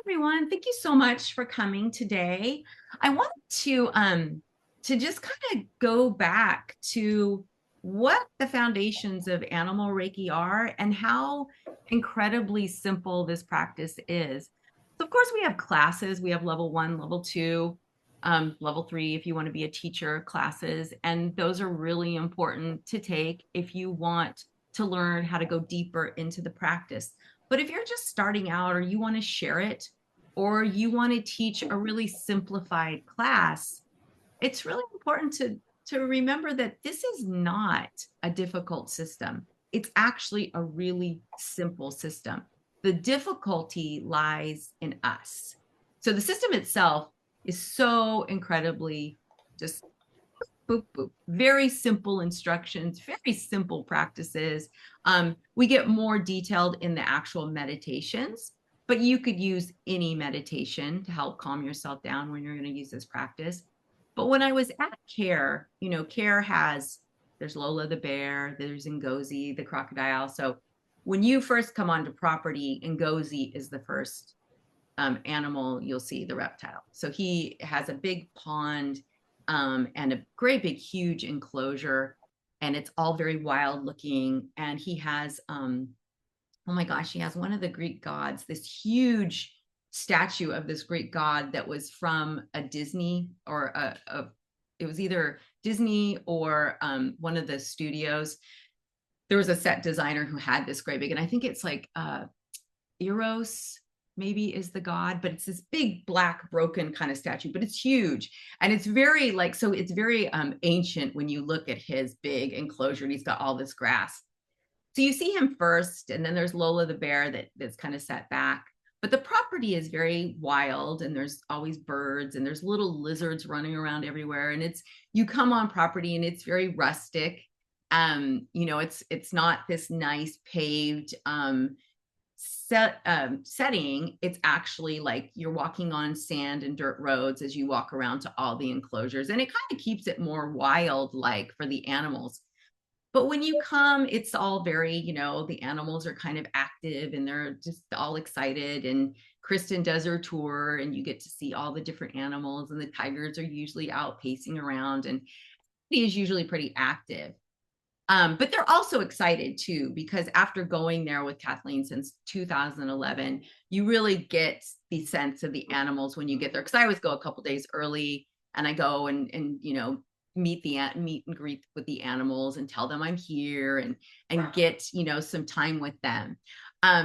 Everyone. Thank you so much for coming today. I wanted to just kind of go back to what the foundations of Animal Reiki are and how incredibly simple this practice is. So of course we have classes. We have level 1, level 2, level 3 if you want to be a teacher classes, and those are really important to take if you want to learn how to go deeper into the practice. But if you're just starting out or you want to share it or you want to teach a really simplified class, it's really important to remember that this is not a difficult system. It's actually a really simple system. The difficulty lies in us. So the system itself is so incredibly just boop, boop. Very simple instructions, very simple practices. We get more detailed in the actual meditations, but you could use any meditation to help calm yourself down when you're going to use this practice. But when I was at CARE, CARE has, there's Lola the bear, there's Ngozi the crocodile. So when you first come onto property, Ngozi is the first animal you'll see, the reptile. So he has a big pond and a great big huge enclosure, and it's all very wild looking. And he has oh my gosh, he has one of the Greek gods, this huge statue of this Greek god that was from a Disney or it was either Disney or one of the studios. There was a set designer who had this great big, and I think it's like Eros maybe is the god, but it's this big black broken kind of statue, but it's huge. And it's very like, so it's very ancient when you look at his big enclosure, and he's got all this grass. So you see him first, and then there's Lola the bear that's kind of set back. But the property is very wild, and there's always birds, and there's little lizards running around everywhere. And you come on property and it's very rustic. It's not this nice paved setting. It's actually like you're walking on sand and dirt roads as you walk around to all the enclosures, and it kind of keeps it more wild like for the animals. But when you come, it's all very, the animals are kind of active and they're just all excited. And Kristen does her tour, and you get to see all the different animals, and the tigers are usually out pacing around, and he is usually pretty active. But they're also excited too, because after going there with Kathleen since 2011, you really get the sense of the animals when you get there. Because I always go a couple days early, and I go and meet and greet with the animals and tell them I'm here, and get some time with them.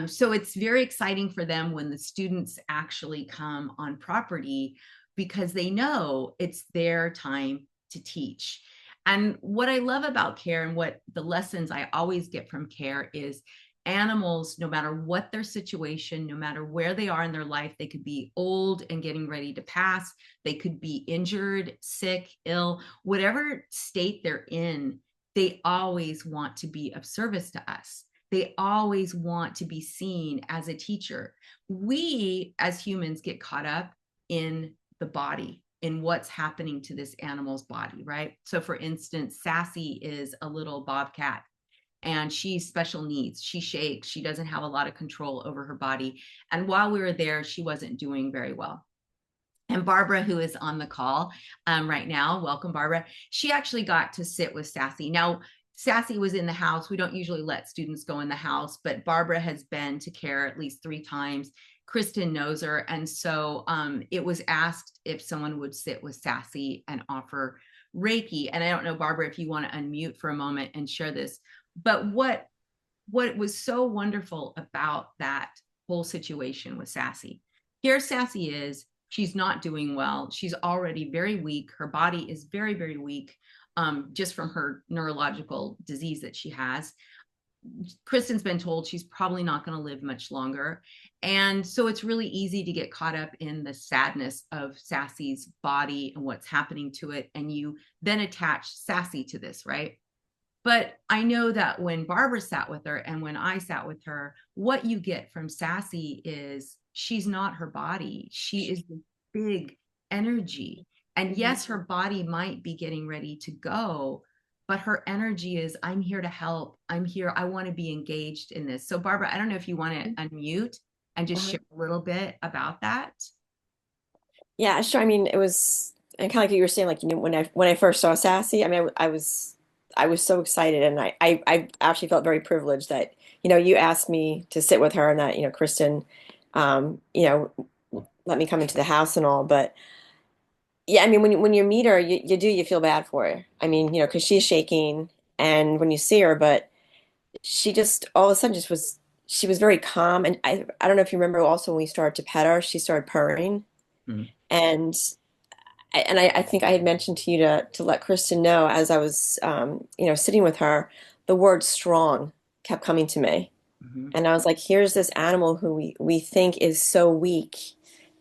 So it's very exciting for them when the students actually come on property, because they know it's their time to teach. And what I love about CARE, and what the lessons I always get from CARE, is animals, no matter what their situation, no matter where they are in their life, they could be old and getting ready to pass, they could be injured, sick, ill, whatever state they're in, they always want to be of service to us. They always want to be seen as a teacher. We as humans get caught up in the body, in what's happening to this animal's body, right? So for instance, Sassy is a little bobcat, and she's special needs. She shakes. She doesn't have a lot of control over her body. And while we were there, she wasn't doing very well. And Barbara, who is on the call right now, welcome, Barbara. She actually got to sit with Sassy. Now, Sassy was in the house. We don't usually let students go in the house, but Barbara has been to CARE at least 3 times. Kristen knows her. And so it was asked if someone would sit with Sassy and offer Reiki. And I don't know, Barbara, if you want to unmute for a moment and share this. But what was so wonderful about that whole situation with Sassy, here Sassy is, she's not doing well. She's already very weak. Her body is very, very weak, just from her neurological disease that she has. Kristen's been told she's probably not going to live much longer. And so it's really easy to get caught up in the sadness of Sassy's body and what's happening to it. And you then attach Sassy to this, right? But I know that when Barbara sat with her and when I sat with her, what you get from Sassy is she's not her body. She is the big energy. And yes, her body might be getting ready to go, but her energy is, I'm here to help. I'm here. I want to be engaged in this. So Barbara, I don't know if you want to unmute and just share a little bit about that? Yeah, sure. I mean, it was, and kind of like what you were saying, like, when I first saw Sassy, I mean, I was so excited, and I actually felt very privileged that, you asked me to sit with her, and that, Kristen, um, you know, let me come into the house and all. But yeah, I mean, when you meet her, you feel bad for her. I mean, because she's shaking, and when you see her, but she just all of a sudden just was, she was very calm, and I don't know if you remember also when we started to pet her, she started purring. Mm, And I think I had mentioned to you to let Kristen know as I was sitting with her, the word strong kept coming to me. mhm. And I was like, here's this animal who we think is so weak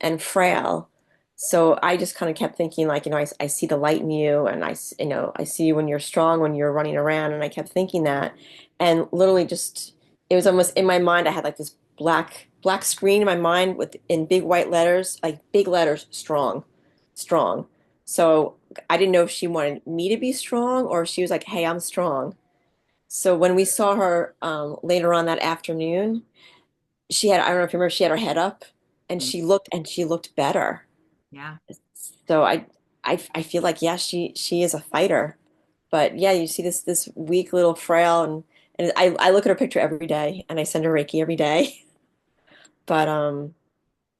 and frail. So I just kind of kept thinking, like, I see the light in you, and I see you when you're strong, when you're running around. And I kept thinking that. And literally just, it was almost in my mind, I had like this black screen in my mind with in big white letters, like big letters, strong, strong. So I didn't know if she wanted me to be strong or if she was like, hey, I'm strong. So when we saw her later on that afternoon, she had, I don't know if you remember, she had her head up, and Mm. she looked better. Yeah. So I feel like, yeah, she is a fighter. But yeah, you see this weak little frail, and I look at her picture every day, and I send her Reiki every day. But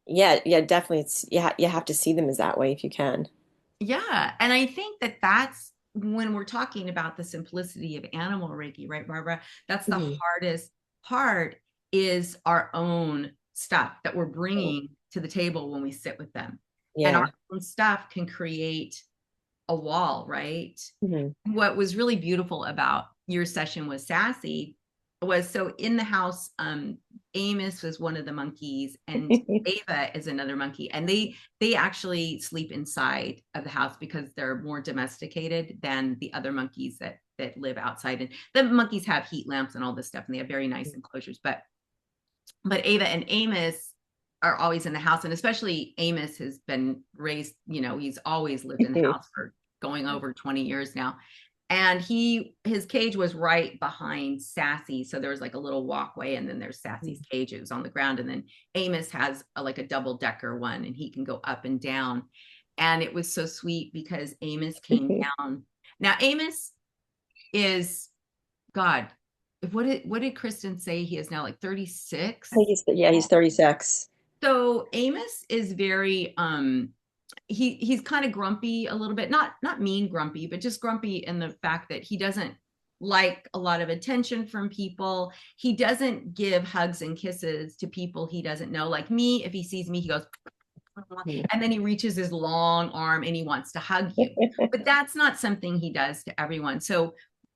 yeah, definitely you have to see them as that way if you can. Yeah. And I think that that's when we're talking about the simplicity of animal Reiki, right, Barbara? That's the Mhm. hardest part is our own stuff that we're bringing to the table when we sit with them. And our Yeah. own stuff can create a wall, right? Mhm. What was really beautiful about your session with Sassy was so in the house, Amos was one of the monkeys and Ava is another monkey. And they actually sleep inside of the house because they're more domesticated than the other monkeys that live outside. And the monkeys have heat lamps and all this stuff, and they have very nice enclosures. But Ava and Amos are always in the house, and especially Amos has been raised, he's always lived in the house for going over 20 years now. And his cage was right behind Sassy. So there was like a little walkway, and then there's Sassy's cage. It was on the ground. And then Amos has like a double decker one, and he can go up and down. And it was so sweet because Amos came down. Now, Amos is God. What did Kristen say? He is now like 36. He's 36. So Amos is very he's kind of grumpy a little bit, not mean grumpy, but just grumpy in the fact that he doesn't like a lot of attention from people. He doesn't give hugs and kisses to people he doesn't know. Like me, if he sees me, he goes, and then he reaches his long arm and he wants to hug you. But that's not something he does to everyone. So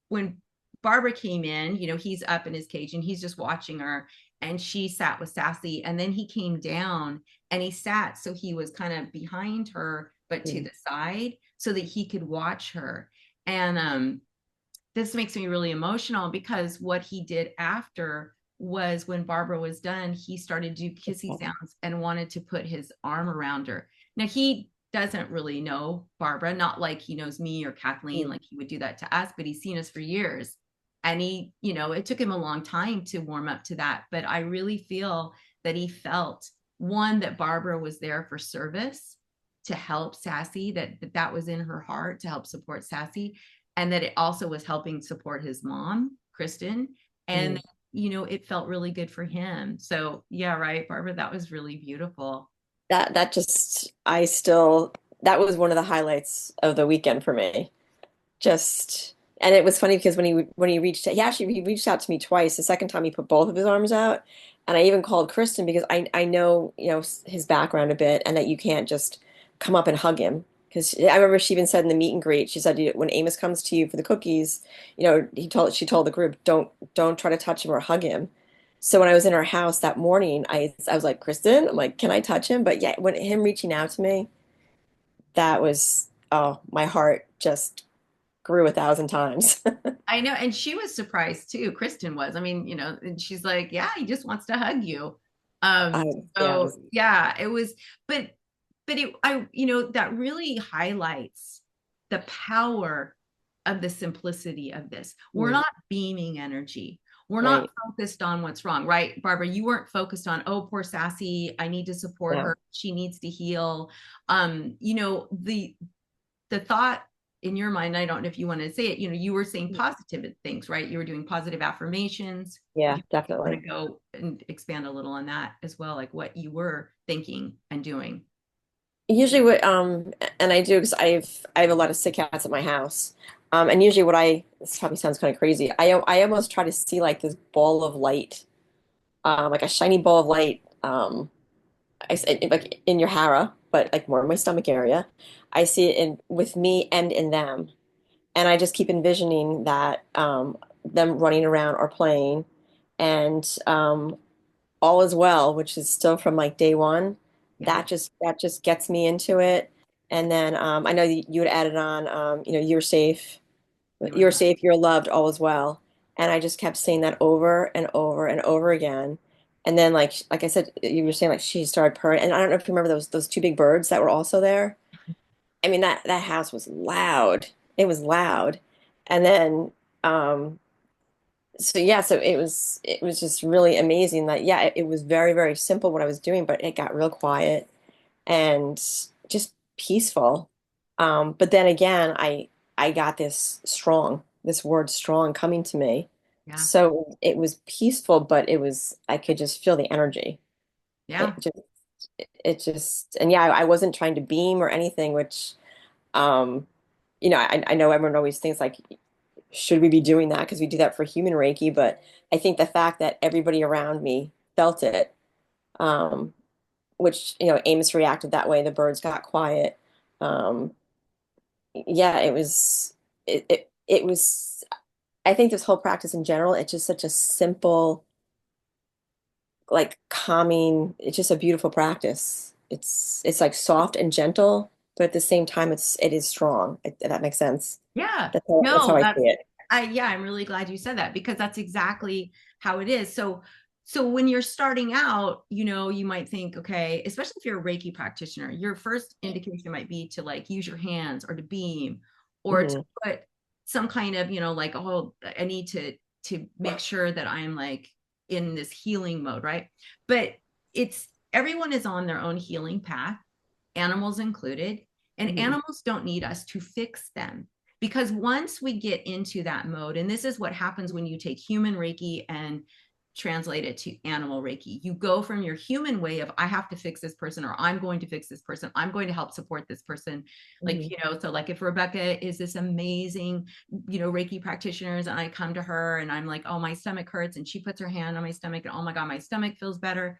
when Barbara came in, he's up in his cage and he's just watching her, and she sat with Sassy, and then he came down and he sat so he was kind of behind her but to the side so that he could watch her. And this makes me really emotional because what he did after was when Barbara was done, he started to do kissy sounds and wanted to put his arm around her. Now, he doesn't really know Barbara, not like he knows me or Kathleen, like he would do that to us, but he's seen us for years. And it took him a long time to warm up to that. But I really feel that he felt one, that Barbara was there for service to help Sassy, that was in her heart to help support Sassy, and that it also was helping support his mom, Kristen. And, it felt really good for him. So, yeah, right, Barbara, that was really beautiful. That just, that was one of the highlights of the weekend for me. Just, and it was funny because he reached out to me twice. The second time he put both of his arms out, and I even called Kristen because I know, his background a bit, and that you can't just come up and hug him. Because I remember she even said in the meet and greet, she said, when Amos comes to you for the cookies, she told the group, don't try to touch him or hug him. So when I was in her house that morning, I was like, Kristen, I'm like, can I touch him? But yeah, when him reaching out to me, that was, oh, my heart just grew 1,000 times. I know. And she was surprised too. Kristen was. I mean, and she's like, yeah, he just wants to hug you. I, yeah, it So was, yeah, it was, but that really highlights the power of the simplicity of this. We're mm, not beaming energy. We're not Right. focused on what's wrong, right? Barbara, you weren't focused on, oh, poor Sassy, I need to support Yeah. her, she needs to heal. You know, the thought in your mind, I don't know if you want to say it, you know, you were saying positive things, right? You were doing positive affirmations. If Yeah, you want definitely. to go and expand a little on that as well, like what you were thinking and doing. Usually what and I do because I have a lot of sick cats at my house. And usually what I this probably sounds kind of crazy. I almost try to see like this ball of light, like a shiny ball of light, like in your hara, but like more in my stomach area. I see it in with me and in them. And I just keep envisioning that them running around or playing and all is well, which is still from like day one. Yeah. That just gets me into it. And then I know you had added on, You were you're loved. safe, you're loved, all is well. And I just kept saying that over and over and over again. And then like I said, you were saying like she started purring. And I don't know if you remember those two big birds that were also there. I mean that house was loud. It was loud. And then so yeah, so it was just really amazing that yeah, it was very, very simple what I was doing, but it got real quiet and just peaceful. But then again, I got this word strong coming to me. Yeah. So it was peaceful, but I could just feel the energy. Yeah. It just it just and yeah, I wasn't trying to beam or anything, which um I know everyone always thinks like should we be doing that? Because we do that for human Reiki, but I think the fact that everybody around me felt it, um, which, Amos reacted that way, the birds got quiet. Um, yeah, it was, I think this whole practice in general, it's just such a simple, like calming, it's just a beautiful practice. It's like soft and gentle, but at the same time, it is strong, if that makes sense. Yeah. That's how No, I see that's it. yeah, I'm really glad you said that because that's exactly how it is. So when you're starting out, you know, you might think, okay, especially if you're a Reiki practitioner, your first indication might be to like use your hands or to beam or to Hmm. put some kind of, you know, like, oh, I need to make sure that I'm like in this healing mode, right? But it's everyone is on their own healing path, animals included, and Hmm. animals don't need us to fix them. Because once we get into that mode, and this is what happens when you take human Reiki and translate it to animal Reiki, you go from your human way of, I have to fix this person, or I'm going to fix this person, I'm going to help support this person. Like, Hmm. you know, so like if Rebecca is this amazing, you know, Reiki practitioners, and I come to her and I'm like, oh, my stomach hurts, and she puts her hand on my stomach, and oh my God, my stomach feels better.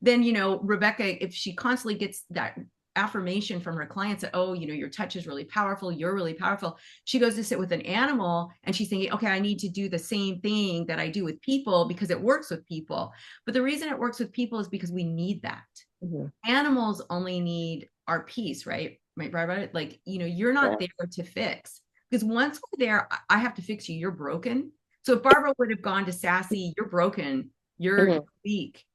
Then, you know, Rebecca, if she constantly gets that affirmation from her clients that, oh, you know, your touch is really powerful, you're really powerful, she goes to sit with an animal and she's thinking, okay, I need to do the same thing that I do with people because it works with people. But the reason it works with people is because we need that. Hmm. Animals only need our peace, right? Right. Like, you know, you're not Yeah. there to fix, because once we're there, I have to fix you, you're broken. So if Barbara would have gone to Sassy, you're broken, you're Hmm. weak,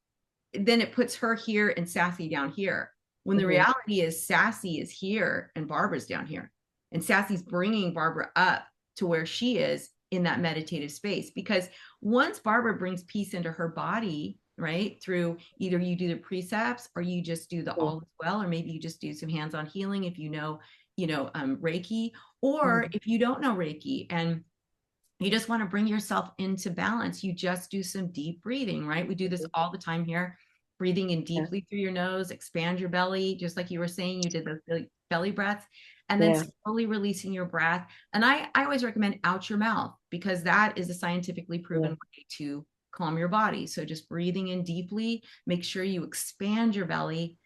then it puts her here and Sassy down here. When the Hmm. reality is Sassy is here and Barbara's down here. And Sassy's bringing Barbara up to where she is in that meditative space. Because once Barbara brings peace into her body, right, through either you do the precepts or you just do the all as well, or maybe you just do some hands-on healing if you know, Reiki, or Hmm. if you don't know Reiki and you just want to bring yourself into balance, you just do some deep breathing, right? We do this all the time here. Breathing in Yeah. deeply through your nose, expand your belly, just like you were saying, you did those belly breaths, and then Yeah. slowly releasing your breath. And I always recommend out your mouth because that is a scientifically Yeah. proven way to calm your body. So just breathing in deeply, make sure you expand your belly,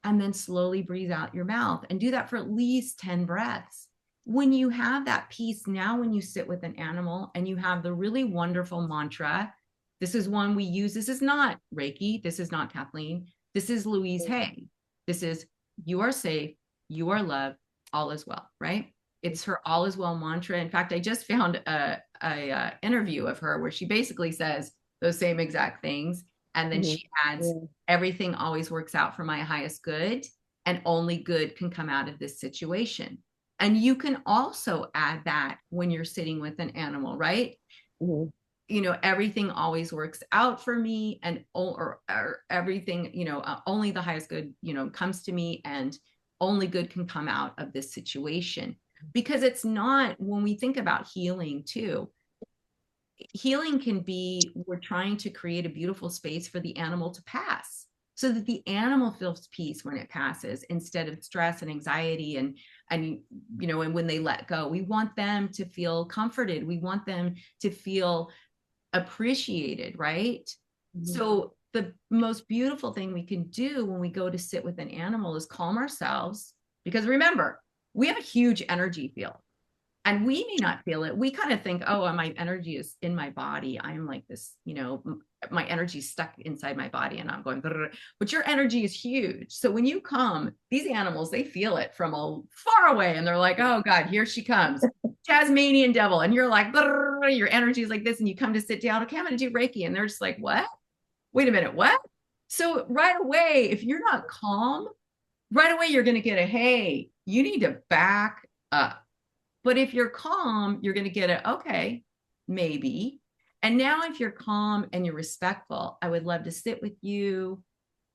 and then slowly breathe out your mouth and do that for at least 10 breaths. When you have that peace, now when you sit with an animal and you have the really wonderful mantra, this is one we use. This is not Reiki. This is not Kathleen. This is Louise Hay. This is, you are safe, you are loved, all is well, right? It's her all is well mantra. In fact, I just found a interview of her where she basically says those same exact things. And then Hmm. she adds, Yeah. everything always works out for my highest good, and only good can come out of this situation. And you can also add that when you're sitting with an animal, right? Hmm. everything always works out for me, and or everything, only the highest good, comes to me, and only good can come out of this situation. Because it's not, when we think about healing too, healing can be, we're trying to create a beautiful space for the animal to pass so that the animal feels peace when it passes, instead of stress and anxiety, and when they let go, we want them to feel comforted, we want them to feel appreciated, right? Mhm. So the most beautiful thing we can do when we go to sit with an animal is calm ourselves, because remember, we have a huge energy field, and we may not feel it. We kind of think, oh, my energy is in my body, I'm like this, my energy's stuck inside my body and I'm going, but your energy is huge. So when you come, these animals, they feel it from far away, and they're like, oh God, here she comes, Tasmanian devil. And you're like, your energy is like this, and you come to sit down, okay, I'm going to do Reiki, and they're just like, what? Wait a minute, what? So right away, if you're not calm, right away you're going to get a, hey, you need to back up. But if you're calm, you're going to get it, okay, maybe. And now, if you're calm and you're respectful, I would love to sit with you.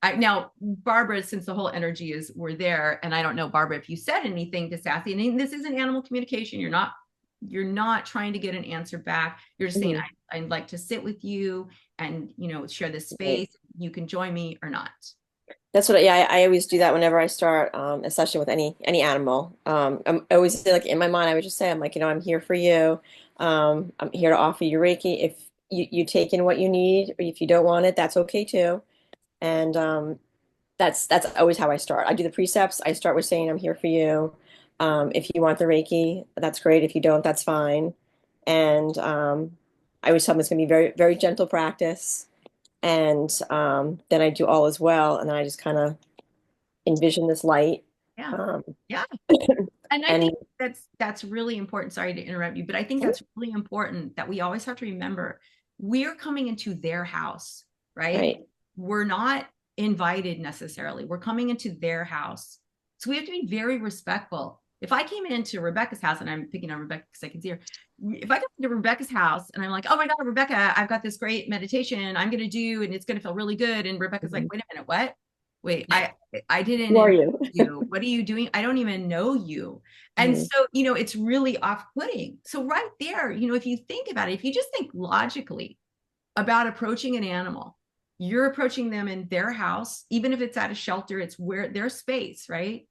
Now, Barbara, since the whole energy is, we're there, and I don't know, Barbara, if you said anything to Sassy, and this isn't animal communication, you're not trying to get an answer back. You're just saying, Mhm. I'd like to sit with you and, share this Right. space. You can join me or not. That's what, yeah, I always do that whenever I start a session with any animal. I always say, like, in my mind, I would just say, I'm like, I'm here for you. I'm here to offer you Reiki. If you take in what you need, or if you don't want it, that's okay too. And that's always how I start. I do the precepts. I start with saying, I'm here for you. If you want the Reiki, that's great. If you don't, that's fine. And I always tell them it's going to be very, very gentle practice. And then I do all as well. And then I just kind of envision this light. Yeah. Um, Yeah. And I and think that's really important. Sorry to interrupt you, but I think that's really important, that we always have to remember, we're coming into their house, right? right. We're not invited necessarily. We're coming into their house. So we have to be very respectful. If I came into Rebecca's house, and I'm picking on Rebecca because I can see her. If I come into Rebecca's house and I'm like, oh my God, Rebecca, I've got this great meditation I'm going to do, and it's going to feel really good. And Rebecca's like, Mhm. wait a minute, what? Wait, I didn't Who are invite you? you. What are you doing? I don't even know you. And Mhm. so, it's really off-putting. So right there, if you think about it, if you just think logically about approaching an animal, you're approaching them in their house, even if it's at a shelter, it's where their space, right?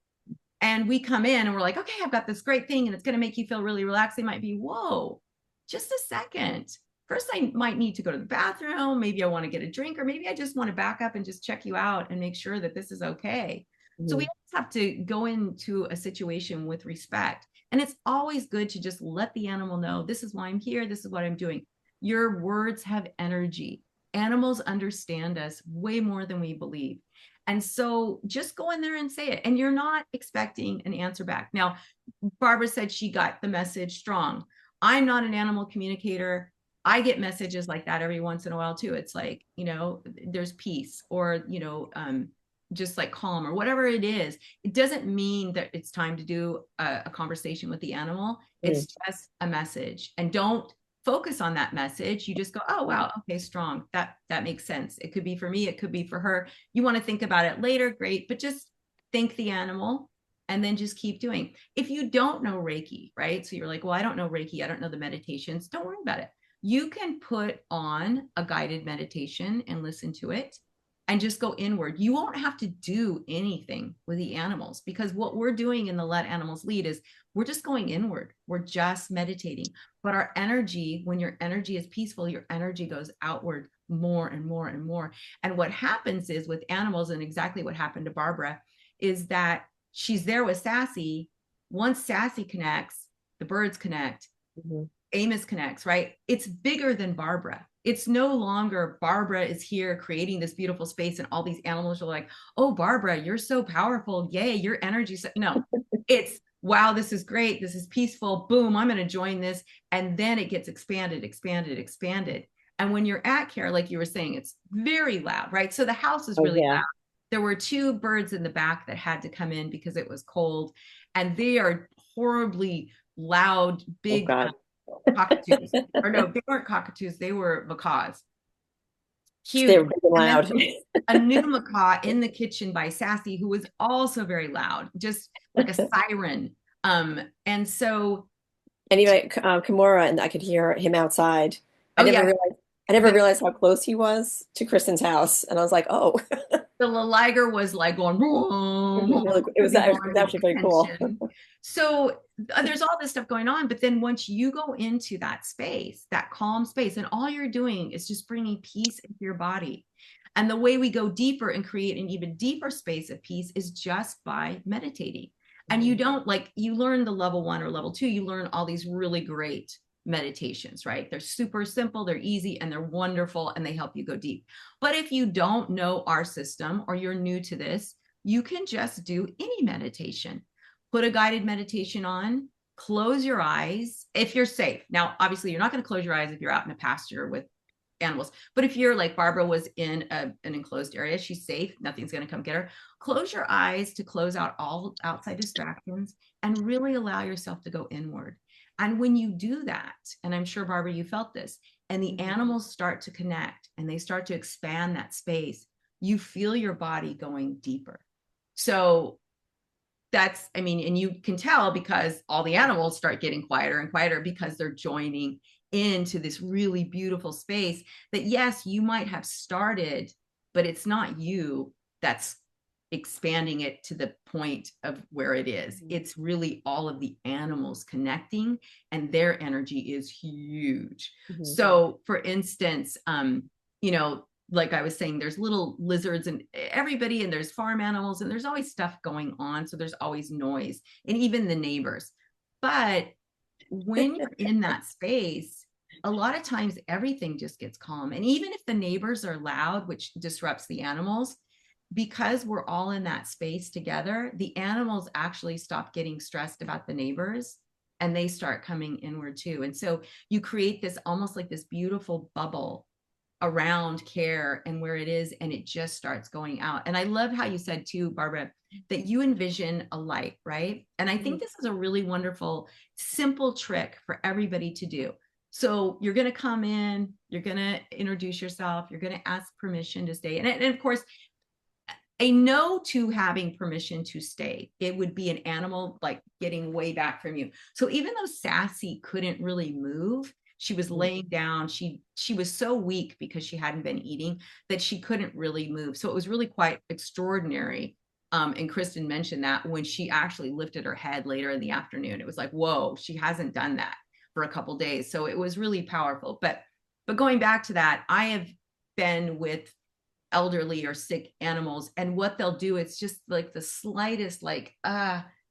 And we come in and we're like, okay, I've got this great thing and it's going to make you feel really relaxed. They might be, whoa, just a second. First, I might need to go to the bathroom. Maybe I want to get a drink, or maybe I just want to back up and just check you out and make sure that this is okay. So we Mhm. always have to go into a situation with respect. And it's always good to just let the animal know, this is why I'm here. This is what I'm doing. Your words have energy. Animals understand us way more than we believe. And so just go in there and say it. And you're not expecting an answer back. Now, Barbara said she got the message strong. I'm not an animal communicator. I get messages like that every once in a while too. It's like, there's peace, or, just like calm, or whatever it is. It doesn't mean that it's time to do a conversation with the animal. Mhm. It's just a message. And don't focus on that message. You just go, oh wow, okay, strong. That makes sense. It could be for me, it could be for her. You want to think about it later, great, but just thank the animal and then just keep doing. If you don't know Reiki, right? So you're like, well, I don't know Reiki, I don't know the meditations. Don't worry about it. You can put on a guided meditation and listen to it and just go inward. You won't have to do anything with the animals, because what we're doing in the Let Animals Lead is we're just going inward. We're just meditating. But our energy, when your energy is peaceful, your energy goes outward more and more and more. And what happens is with animals, and exactly what happened to Barbara, is that she's there with Sassy. Once Sassy connects, the birds connect, Mhm. Amos connects, right? It's bigger than Barbara. It's no longer Barbara is here creating this beautiful space, and all these animals are like, oh, Barbara, you're so powerful. Yay, your energy. No, it's, wow, this is great. This is peaceful. Boom, I'm going to join this. And then it gets expanded, expanded, expanded. And when you're at care, like you were saying, it's very loud, right? So the house is Oh really yeah. loud. There were two birds in the back that had to come in because it was cold, and they are horribly loud, Oh big God. cockatoos. Or no, they weren't cockatoos, they were macaws. They Huge. were big and And then loud. a new macaw in the kitchen by Sassy, who was also very loud, just like a siren. And so, Anyway, Kimura, and I could hear him outside. I oh never yeah, realized I never realized how close he was to Kristen's house, and I was like, oh, the liger was like going, it was, really it was wanted actually very cool. attention. So there's all this stuff going on. But then once you go into that space, that calm space, and all you're doing is just bringing peace into your body. And the way we go deeper and create an even deeper space of peace is just by meditating. And you don't like, you learn the level 1 or level 2, you learn all these really great meditations, right? They're super simple, they're easy, and they're wonderful, and they help you go deep. But if you don't know our system or you're new to this, you can just do any meditation. Put a guided meditation on, close your eyes if you're safe. Now, obviously, you're not going to close your eyes if you're out in a pasture with animals. But if you're like Barbara was in an enclosed area, she's safe, nothing's going to come get her. Close your eyes to close out all outside distractions and really allow yourself to go inward. And when you do that, and I'm sure, Barbara, you felt this, and the animals start to connect and they start to expand that space, you feel your body going deeper. So that's, I mean, and you can tell because all the animals start getting quieter and quieter because they're joining into this really beautiful space that, yes, you might have started, but it's not you that's expanding it to the point of where it is. It's really all of the animals connecting, and their energy is huge. So for instance, you know, like I was saying, there's little lizards and everybody, and there's farm animals, and there's always stuff going on. So there's always noise, and even the neighbors. But when you're in that space, a lot of times everything just gets calm. And even if the neighbors are loud, which disrupts the animals, because we're all in that space together, the animals actually stop getting stressed about the neighbors and they start coming inward too. And so you create this almost like this beautiful bubble around care and where it is, and it just starts going out. And I love how you said too, Barbara, that you envision a light, right? And I think this is a really wonderful, simple trick for everybody to do. So you're going to come in, you're going to introduce yourself, you're going to ask permission to stay. And of course, a no to having permission to stay, it would be an animal like getting way back from you. So even though Sassy couldn't really move, she was laying down. She was so weak because she hadn't been eating that she couldn't really move. So it was really quite extraordinary. And Kristen mentioned that when she actually lifted her head later in the afternoon, it was like, whoa, she hasn't done that for a couple of days. So it was really powerful. But going back to that, I have been with elderly or sick animals, and what they'll do, it's just like the slightest, like,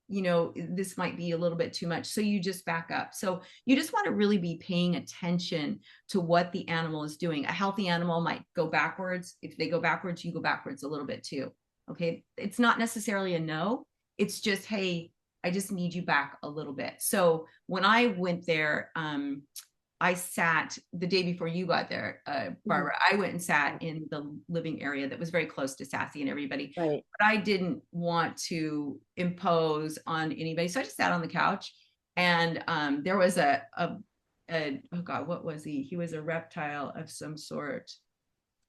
you know, this might be a little bit too much. So you just back up. So you just want to really be paying attention to what the animal is doing. A healthy animal might go backwards. If they go backwards, you go backwards a little bit too. Okay. It's not necessarily a no. It's just, hey, I just need you back a little bit. So when I went there, I sat the day before you got there, Barbara. I went and sat in the living area that was very close to Sassy and everybody. Right. But I didn't want to impose on anybody. So I just sat on the couch. And there was a oh God, what was he? He was a reptile of some sort.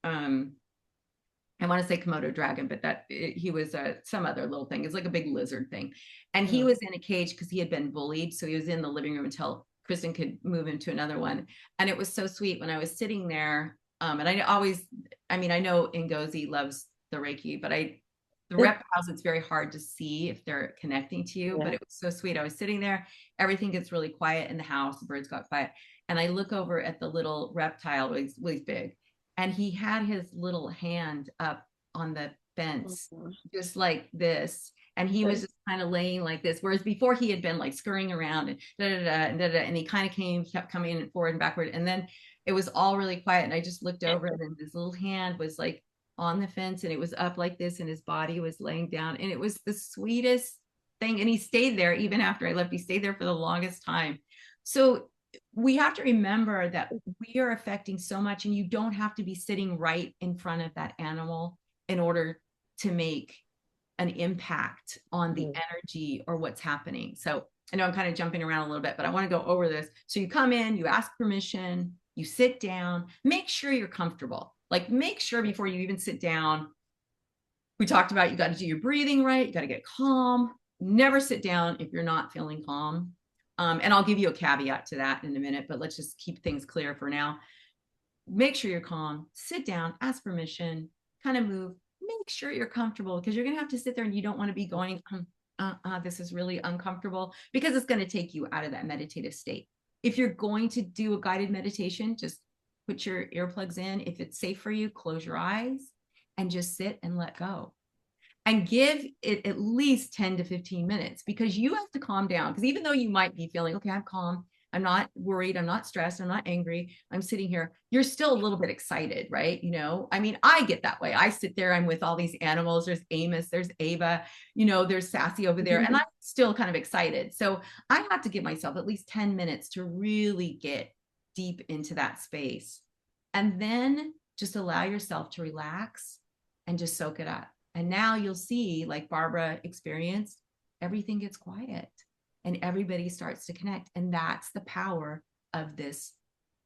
I want to say Komodo dragon, but he was some other little thing. It's like a big lizard thing. And he was in a cage because he had been bullied. So he was in the living room until Kristen could move him to another one. And it was so sweet when I was sitting there. And I always, I mean, I know Ngozi loves the Reiki, but the reptiles, it's very hard to see if they're connecting to you, but it was so sweet. I was sitting there, everything gets really quiet in the house, the birds got quiet. And I look over at the little reptile, he's big, and he had his little hand up on the fence, just like this. And he was just kind of laying like this. Whereas before he had been like scurrying around and and he kind of kept coming forward and backward. And then it was all really quiet. And I just looked over and his little hand was like on the fence and it was up like this and his body was laying down. And it was the sweetest thing. And he stayed there even after I left. He stayed there for the longest time. So we have to remember that we are affecting so much, and you don't have to be sitting right in front of that animal in order to make an impact on the energy or what's happening. So I know I'm kind of jumping around a little bit, but I want to go over this. So you come in, you ask permission, you sit down, make sure you're comfortable. Like make sure before you even sit down, we talked about you got to do your breathing right, you got to get calm. Never sit down if you're not feeling calm. And I'll give you a caveat to that in a minute, but let's just keep things clear for now. Make sure you're calm, sit down, ask permission, kind of move, make sure you're comfortable because you're going to have to sit there and you don't want to be going, this is really uncomfortable because it's going to take you out of that meditative state. If you're going to do a guided meditation, just put your earplugs in. If it's safe for you, close your eyes and just sit and let go. And give it at least 10 to 15 minutes because you have to calm down. Because even though you might be feeling, okay, I'm calm, I'm not worried, I'm not stressed, I'm not angry, I'm sitting here, you're still a little bit excited, right? You know, I mean, I get that way. I sit there, I'm with all these animals. There's Amos, there's Ava, you know, there's Sassy over there, and I'm still kind of excited. So I have to give myself at least 10 minutes to really get deep into that space. And then just allow yourself to relax and just soak it up. And now you'll see, like Barbara experienced, everything gets quiet and everybody starts to connect. And that's the power of this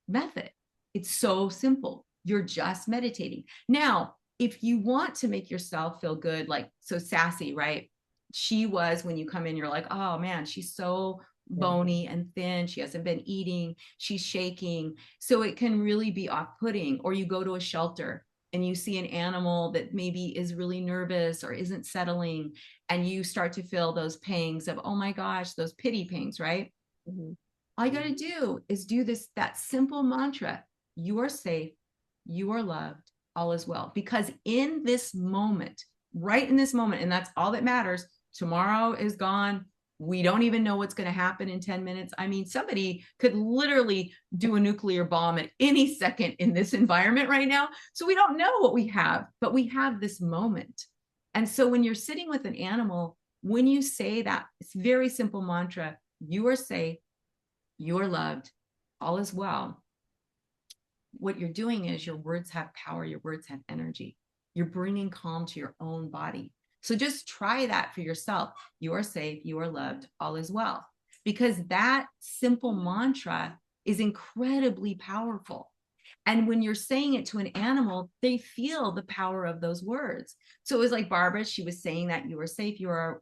method. It's so simple. You're just meditating. Now, if you want to make yourself feel good, like, so Sassy, right? She was, when you come in, you're like, oh man, she's so bony and thin. She hasn't been eating. She's shaking. So it can really be off-putting. Or you go to a shelter and you see an animal that maybe is really nervous or isn't settling, and you start to feel those pangs of, oh my gosh, those pity pangs, right? Mm-hmm. All you got to do is do that simple mantra: you are safe, you are loved, all is well. Because in this moment, right in this moment, and that's all that matters, tomorrow is gone. We don't even know what's going to happen in 10 minutes. I mean, somebody could literally do a nuclear bomb at any second in this environment right now. So we don't know what we have, but we have this moment. And so when you're sitting with an animal, when you say that, it's very simple mantra: you are safe, you are loved, all is well. What you're doing is your words have power, your words have energy. You're bringing calm to your own body. So just try that for yourself. You are safe, you are loved, all is well. Because that simple mantra is incredibly powerful. And when you're saying it to an animal, they feel the power of those words. So it was like Barbara, she was saying that you are safe, you are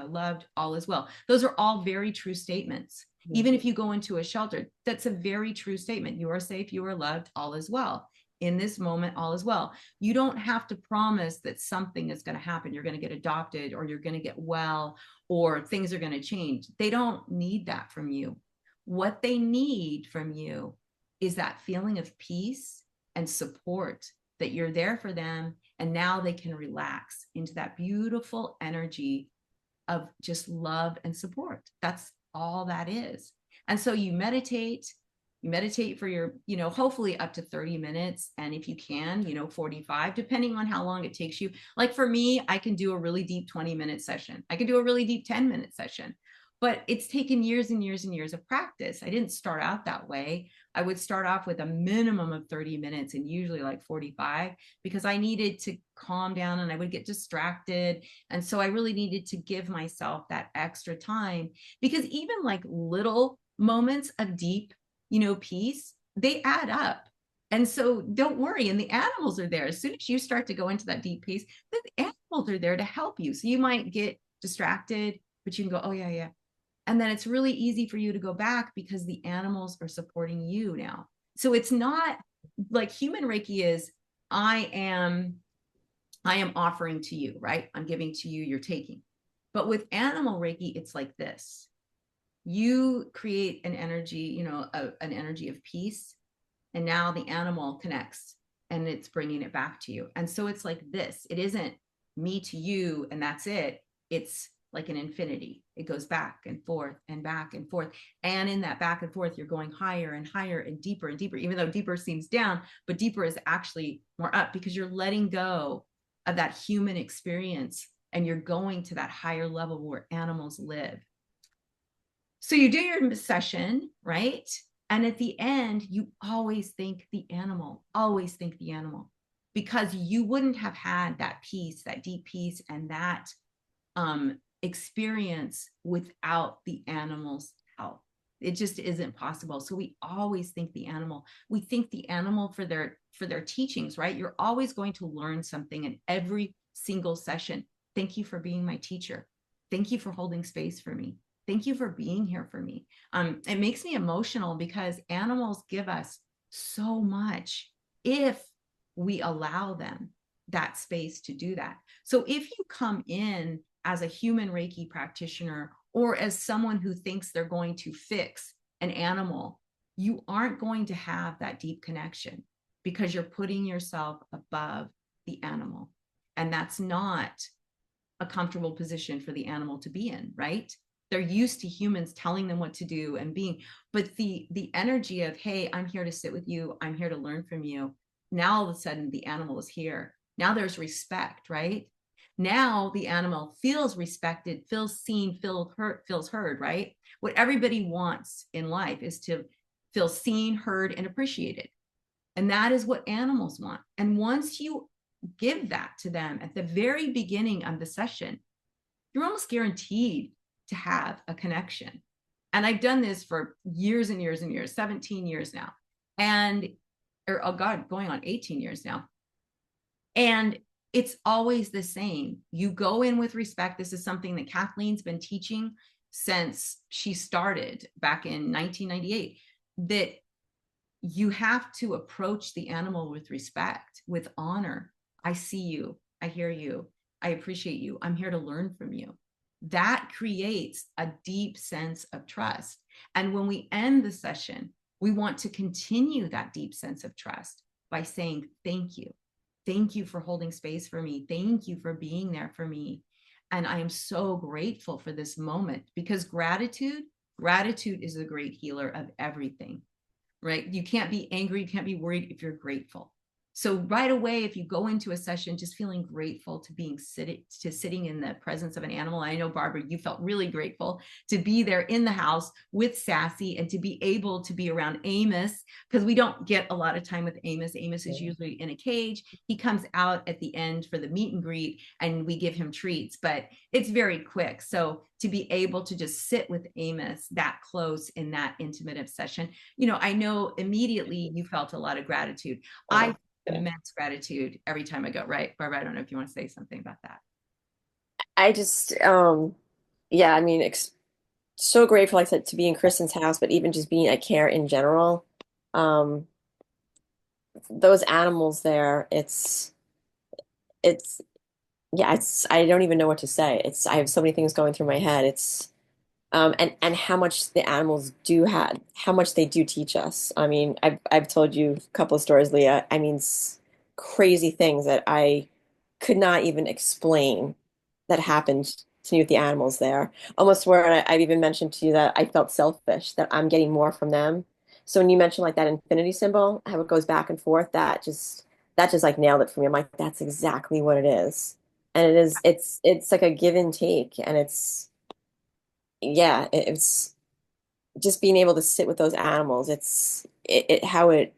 loved, all is well. Those are all very true statements. Even if you go into a shelter, that's a very true statement. You are safe, you are loved, all is well. In this moment, all is well. You don't have to promise that something is going to happen. You're going to get adopted, or you're going to get well, or things are going to change. They don't need that from you. What they need from you is that feeling of peace and support, that you're there for them. And now they can relax into that beautiful energy of just love and support. That's all that is. And so you meditate for your, hopefully up to 30 minutes. And if you can, 45, depending on how long it takes you. Like for me, I can do a really deep 20-minute session. I can do a really deep 10-minute session, but it's taken years and years and years of practice. I didn't start out that way. I would start off with a minimum of 30 minutes and usually like 45, because I needed to calm down and I would get distracted. And so I really needed to give myself that extra time, because even like little moments of deep, peace, they add up. And so don't worry. And the animals are there. As soon as you start to go into that deep peace, the animals are there to help you. So you might get distracted, but you can go, oh yeah, yeah. And then it's really easy for you to go back because the animals are supporting you now. So it's not like human Reiki is, I am offering to you, right? I'm giving to you, you're taking. But with animal Reiki, it's like this. You create an energy, an energy of peace. And now the animal connects and it's bringing it back to you. And so it's like this. It isn't me to you and that's it. It's like an infinity. It goes back and forth and back and forth. And in that back and forth, you're going higher and higher and deeper, even though deeper seems down, but deeper is actually more up, because you're letting go of that human experience and you're going to that higher level where animals live. So you do your session, right? And at the end, you always think the animal, because you wouldn't have had that peace, that deep peace, and that experience without the animal's help. It just isn't possible. So we always think the animal, we think the animal for their teachings, right? You're always going to learn something in every single session. Thank you for being my teacher. Thank you for holding space for me. Thank you for being here for me. It makes me emotional because animals give us so much if we allow them that space to do that. So if you come in as a human Reiki practitioner or as someone who thinks they're going to fix an animal, you aren't going to have that deep connection because you're putting yourself above the animal. And that's not a comfortable position for the animal to be in, right? They're used to humans telling them what to do and being, but the energy of, hey, I'm here to sit with you, I'm here to learn from you. Now all of a sudden the animal is here. Now there's respect, right? Now the animal feels respected, feels seen, feels heard, right? What everybody wants in life is to feel seen, heard, and appreciated. And that is what animals want. And once you give that to them at the very beginning of the session, you're almost guaranteed to have a connection. And I've done this for years and years and years, 17 years now. And, or oh God, going on 18 years now. And it's always the same. You go in with respect. This is something that Kathleen's been teaching since she started back in 1998, that you have to approach the animal with respect, with honor. I see you. I hear you. I appreciate you. I'm here to learn from you. That creates a deep sense of trust. And when we end the session, we want to continue that deep sense of trust by saying, thank you. Thank you for holding space for me. Thank you for being there for me. And I am so grateful for this moment because gratitude is a great healer of everything, right? You can't be angry, you can't be worried if you're grateful. So right away, if you go into a session just feeling grateful to sitting in the presence of an animal, I know, Barbara, you felt really grateful to be there in the house with Sassy and to be able to be around Amos, because we don't get a lot of time with Amos. Amos is usually in a cage. He comes out at the end for the meet and greet and we give him treats, but it's very quick. So to be able to just sit with Amos that close in that intimate of session, I know immediately you felt a lot of gratitude. I immense gratitude every time I go, right? Barbara, I don't know if you want to say something about that. I just, yeah, I mean, so grateful, like I said, to be in Kristen's house, but even just being at care in general. Um, those animals there, it's, yeah, I don't even know what to say. I have so many things going through my head. And how much the animals do have, how much they do teach us. I mean, I've told you a couple of stories, Leah. I mean, crazy things that I could not even explain that happened to me with the animals there. Almost where I've even mentioned to you that I felt selfish, that I'm getting more from them. So when you mention like that infinity symbol, how it goes back and forth, that just like nailed it for me. I'm like, that's exactly what it is. And it's like a give and take, and it's just being able to sit with those animals. How it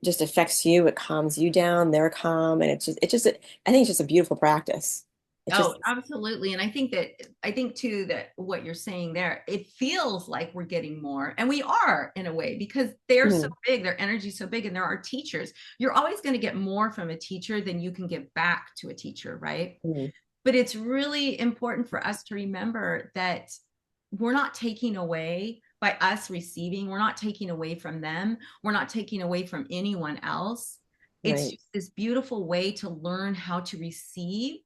just affects you. It calms you down. They're calm, and I think it's just a beautiful practice. It's just Oh, absolutely. And I think too that what you're saying there, it feels like we're getting more, and we are in a way because they're so mhm, big, their energy's so big, and there are teachers. You're always going to get more from a teacher than you can give back to a teacher, right? mhm, But it's really important for us to remember that we're not taking away by us receiving, we're not taking away from them, we're not taking away from anyone else. It's right. just this beautiful way to learn how to receive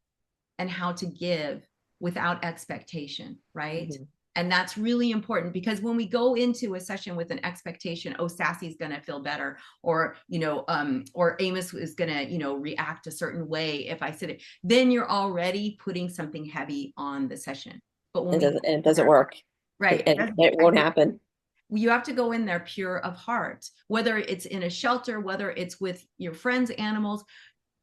and how to give without expectation, right? Mhm. And that's really important because when we go into a session with an expectation, oh, Sassy's going to feel better, or Amos is going to, react a certain way if I sit it, then you're already putting something heavy on the session. But when we go It in doesn't there, work. right, it doesn't. It won't happen. You have to go in there pure of heart, whether it's in a shelter, whether it's with your friends' animals,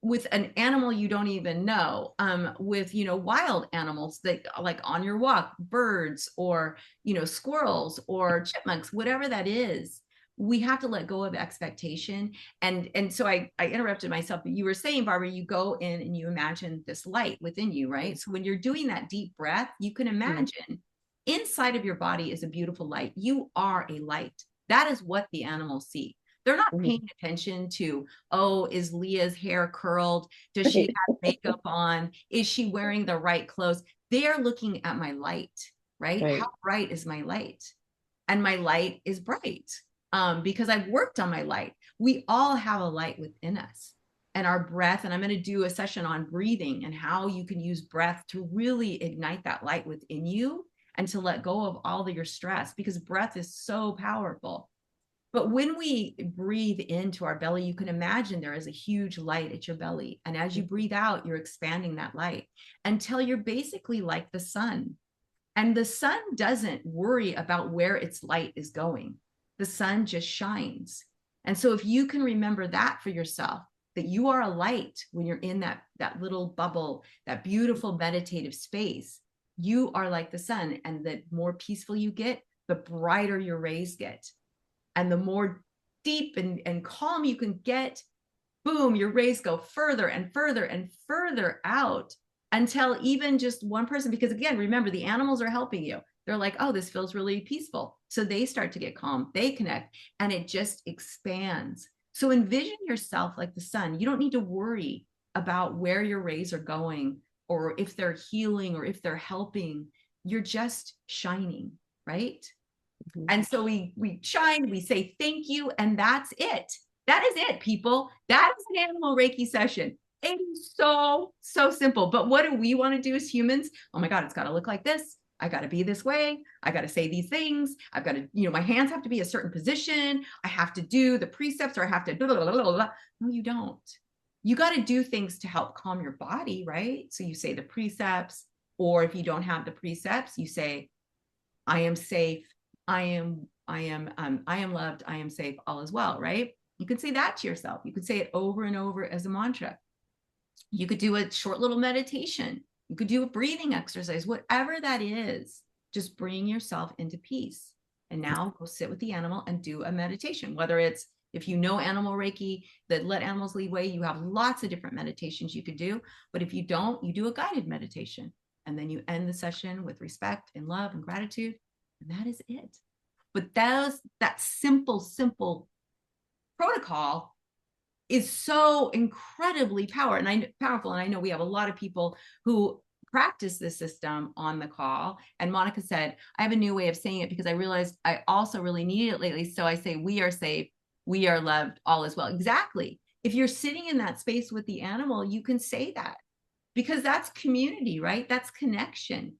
with an animal you don't even know, with wild animals that like on your walk, birds or squirrels or chipmunks, whatever that is. we have to let go of expectation. And so I interrupted myself, but you were saying, Barbara, you go in and you imagine this light within you, right? So when you're doing that deep breath, you can imagine inside of your body is a beautiful light. You are a light. That is what the animals see. They're not paying attention to, oh, is Leah's hair curled? Does she have makeup on? Is she wearing the right clothes? They're looking at my light, right? How bright is my light? And my light is bright because I've worked on my light. We all have a light within us, and our breath. And I'm going to do a session on breathing and how you can use breath to really ignite that light within you and to let go of all of your stress, because breath is so powerful. But when we breathe into our belly, you can imagine there is a huge light at your belly. And as you breathe out, you're expanding that light until you're basically like the sun. And the sun doesn't worry about where its light is going. The sun just shines. And so if you can remember that for yourself, that you are a light when you're in that little bubble, that beautiful meditative space, you are like the sun. And the more peaceful you get, the brighter your rays get. And the more deep and calm you can get, boom, your rays go further and further and further out until even just one person, because again, remember, the animals are helping you. They're like, oh, this feels really peaceful. So they start to get calm, they connect, and it just expands. So envision yourself like the sun. You don't need to worry about where your rays are going or if they're healing or if they're helping. You're just shining, right? And so we shine, we say thank you, and that's it. That is it, people. That is an animal Reiki session. It is so, so simple. But what do we want to do as humans? Oh my God, it's got to look like this. I got to be this way. I got to say these things. I've got to, my hands have to be a certain position. I have to do the precepts, or I have to blah, blah, blah, blah, blah. No, you don't. You got to do things to help calm your body, right? So you say the precepts, or if you don't have the precepts, you say, I am safe. I am loved. I am safe. All is well, right? You could say that to yourself. You could say it over and over as a mantra. You could do a short little meditation. You could do a breathing exercise, whatever that is. Just bring yourself into peace. And now go sit with the animal and do a meditation. Whether it's, if you know Animal Reiki, that let animals lead way, you have lots of different meditations you could do. But if you don't, you do a guided meditation. And then you end the session with respect and love and gratitude. And that is it. But that simple protocol is so incredibly powerful. And I know we have a lot of people who practice this system on the call. And Monica said, I have a new way of saying it because I realized I also really need it lately. So I say, we are safe, we are loved, all is well. Exactly. If you're sitting in that space with the animal, you can say that because that's community, right? That's connection.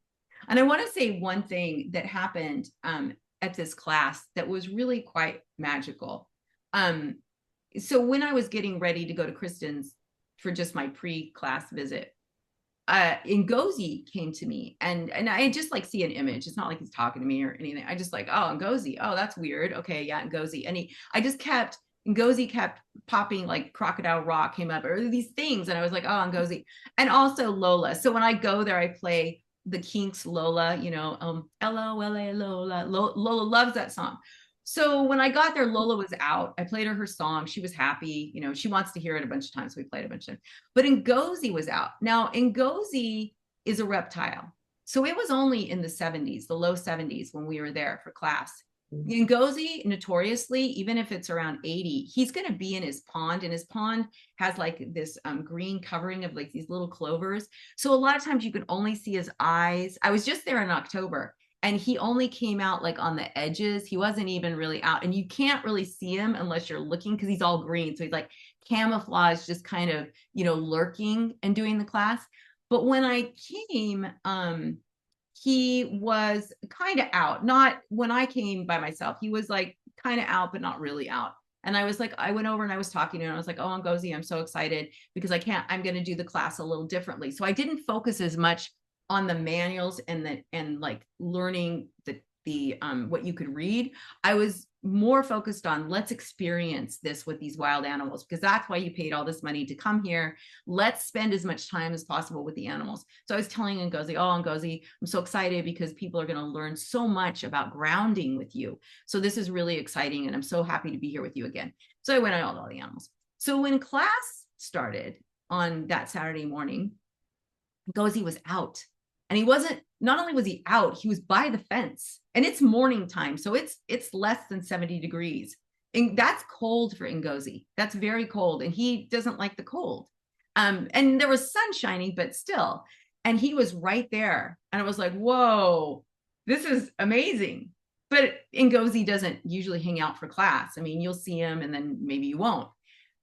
And I want to say one thing that happened at this class that was really quite magical. So when I was getting ready to go to Kristen's for just my pre-class visit, Ngozi came to me, and I just like see an image. It's not like he's talking to me or anything. I just like, oh, Ngozi. Oh, that's weird. Okay, yeah, Ngozi. And Ngozi kept popping, like Crocodile Rock came up, or these things. And I was like, oh, Ngozi. And also Lola. So when I go there, I play the Kinks Lola, L-O-L-A Lola. Lola loves that song. So when I got there, Lola was out. I played her song. She was happy. She wants to hear it a bunch of times. So we played a bunch of times. But Ngozi was out. Now, Ngozi is a reptile. So it was only in the 70s, the low 70s, when we were there for class. Ngozi, notoriously, even if it's around 80, he's going to be in his pond, and his pond has like this green covering of like these little clovers. So a lot of times you can only see his eyes. I was just there in October, and he only came out like on the edges. He wasn't even really out, and you can't really see him unless you're looking because he's all green. So he's like camouflage, just kind of, lurking and doing the class. But when I came, he was kind of out. Not when I came by myself. He was like kind of out, but not really out. And I was like, I went over and I was talking to him. I was like, oh, Ngozi, I'm so excited because I'm going to do the class a little differently. So I didn't focus as much on the manuals and like learning the what you could read. I was more focused on let's experience this with these wild animals, because that's why you paid all this money to come here. Let's spend as much time as possible with the animals. So I was telling Ngozi, oh, Ngozi, I'm so excited because people are going to learn so much about grounding with you. So this is really exciting, and I'm so happy to be here with you again. So I went out all the animals. So when class started on that Saturday morning, Ngozi was out. And he wasn't, not only was he out, he was by the fence. And it's morning time, so it's less than 70 degrees. And that's cold for Ngozi. That's very cold. And he doesn't like the cold. And there was sun shining, but still. And he was right there. And I was like, whoa, this is amazing. But Ngozi doesn't usually hang out for class. I mean, you'll see him and then maybe you won't.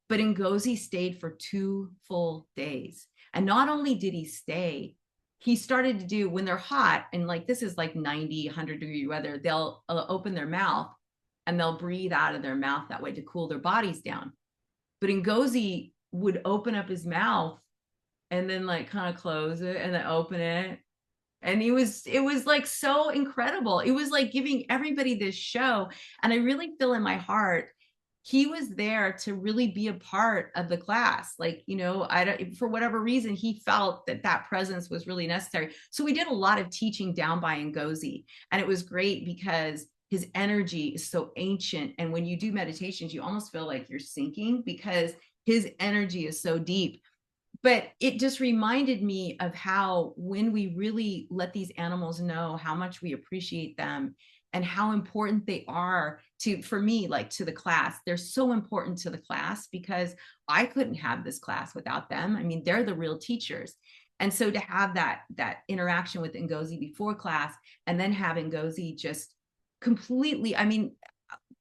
But Ngozi stayed for 2 full days. And not only did he stay, he started to do, when they're hot, and like this is like 90, 100-degree weather, they'll open their mouth and they'll breathe out of their mouth that way to cool their bodies down. But Ngozi would open up his mouth and then like kind of close it and then open it. And it was like so incredible. It was like giving everybody this show. And I really feel in my heart, he was there to really be a part of the class. Like, you know, I don't, for whatever reason, he felt that that presence was really necessary. So we did a lot of teaching down by Ngozi, and it was great because his energy is so ancient. And when you do meditations, you almost feel like you're sinking because his energy is so deep. But it just reminded me of how when we really let these animals know how much we appreciate them and how important they are to, for me, like to the class. They're so important to the class because I couldn't have this class without them. I mean, they're the real teachers. And so to have that interaction with Ngozi before class, and then have Ngozi just completely, I mean,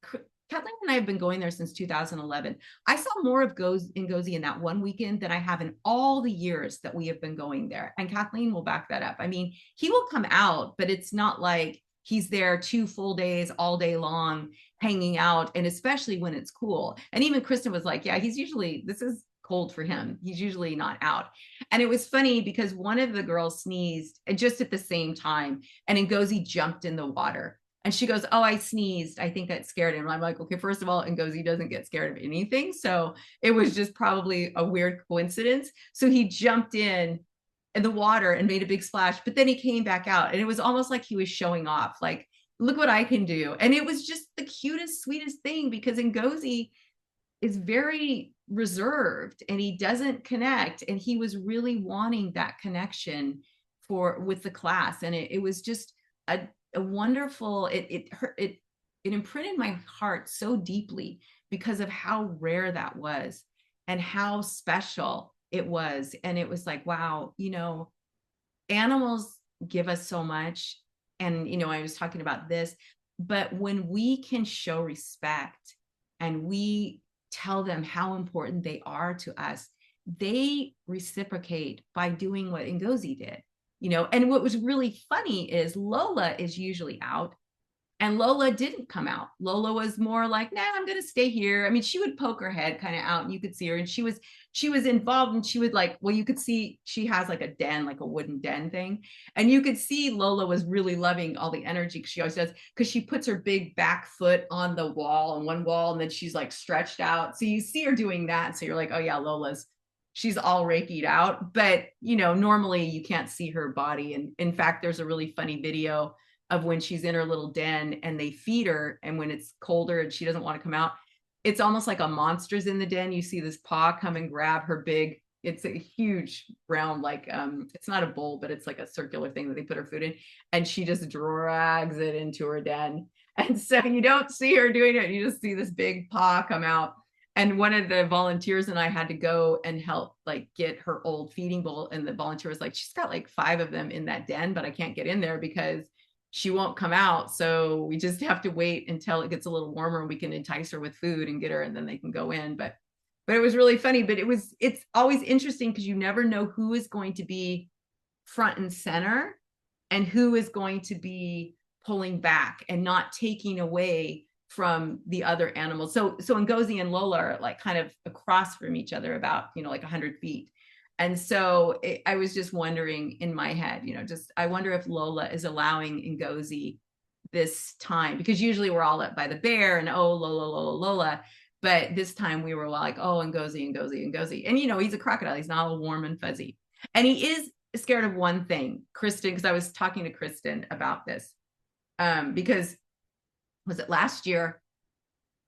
Kathleen and I have been going there since 2011. I saw more of Ngozi in that one weekend than I have in all the years that we have been going there. And Kathleen will back that up. I mean, he will come out, but it's not like he's there 2 full days all day long hanging out, and especially when it's cool. And even Kristen was like, yeah, he's usually, this is cold for him. He's usually not out. And it was funny because one of the girls sneezed just at the same time, and Ngozi jumped in the water. And she goes, oh, I sneezed. I think that scared him. And I'm like, okay, first of all, Ngozi doesn't get scared of anything. So it was just probably a weird coincidence. So he jumped in the water and made a big splash, but then he came back out, and it was almost like he was showing off, like, look what I can do. And it was just the cutest, sweetest thing, because Ngozi is very reserved and he doesn't connect, and he was really wanting that connection with the class. And it was just a wonderful, it imprinted my heart so deeply because of how rare that was and how special it was. And it was like, wow, you know, animals give us so much. And, you know, I was talking about this, but when we can show respect and we tell them how important they are to us, they reciprocate by doing what Ngozi did, you know. And what was really funny is Lola is usually out, and Lola didn't come out. Lola was more like, nah, I'm going to stay here. I mean, she would poke her head kind of out and you could see her, and she was involved, and she would like, well, you could see she has like a den, like a wooden den thing. And you could see Lola was really loving all the energy, she always does, because she puts her big back foot on the wall, on one wall, and then she's like stretched out. So you see her doing that. So you're like, oh yeah, she's all Reiki'd out. But, you know, normally you can't see her body. And in fact, there's a really funny video of when she's in her little den and they feed her, and when it's colder and she doesn't want to come out, it's almost like a monster's in the den. You see this paw come and grab her big, it's a huge round, like it's not a bowl, but it's like a circular thing that they put her food in, and she just drags it into her den. And so you don't see her doing it, you just see this big paw come out. And one of the volunteers and I had to go and help like get her old feeding bowl, and the volunteer was like, she's got like 5 of them in that den, but I can't get in there because she won't come out. So we just have to wait until it gets a little warmer and we can entice her with food and get her, and then they can go in. But it was really funny. But it's always interesting because you never know who is going to be front and center and who is going to be pulling back and not taking away from the other animals. So Ngozi and Lola are like kind of across from each other, about, you know, like 100 feet. And so I was just wondering in my head, you know, just I wonder if Lola is allowing Ngozi this time, because usually we're all up by the bear and oh, Lola, Lola, Lola. But this time we were like, oh, Ngozi, Ngozi, Ngozi. And, you know, he's a crocodile. He's not all warm and fuzzy. And he is scared of one thing, Kristen, because I was talking to Kristen about this. Because was it last year?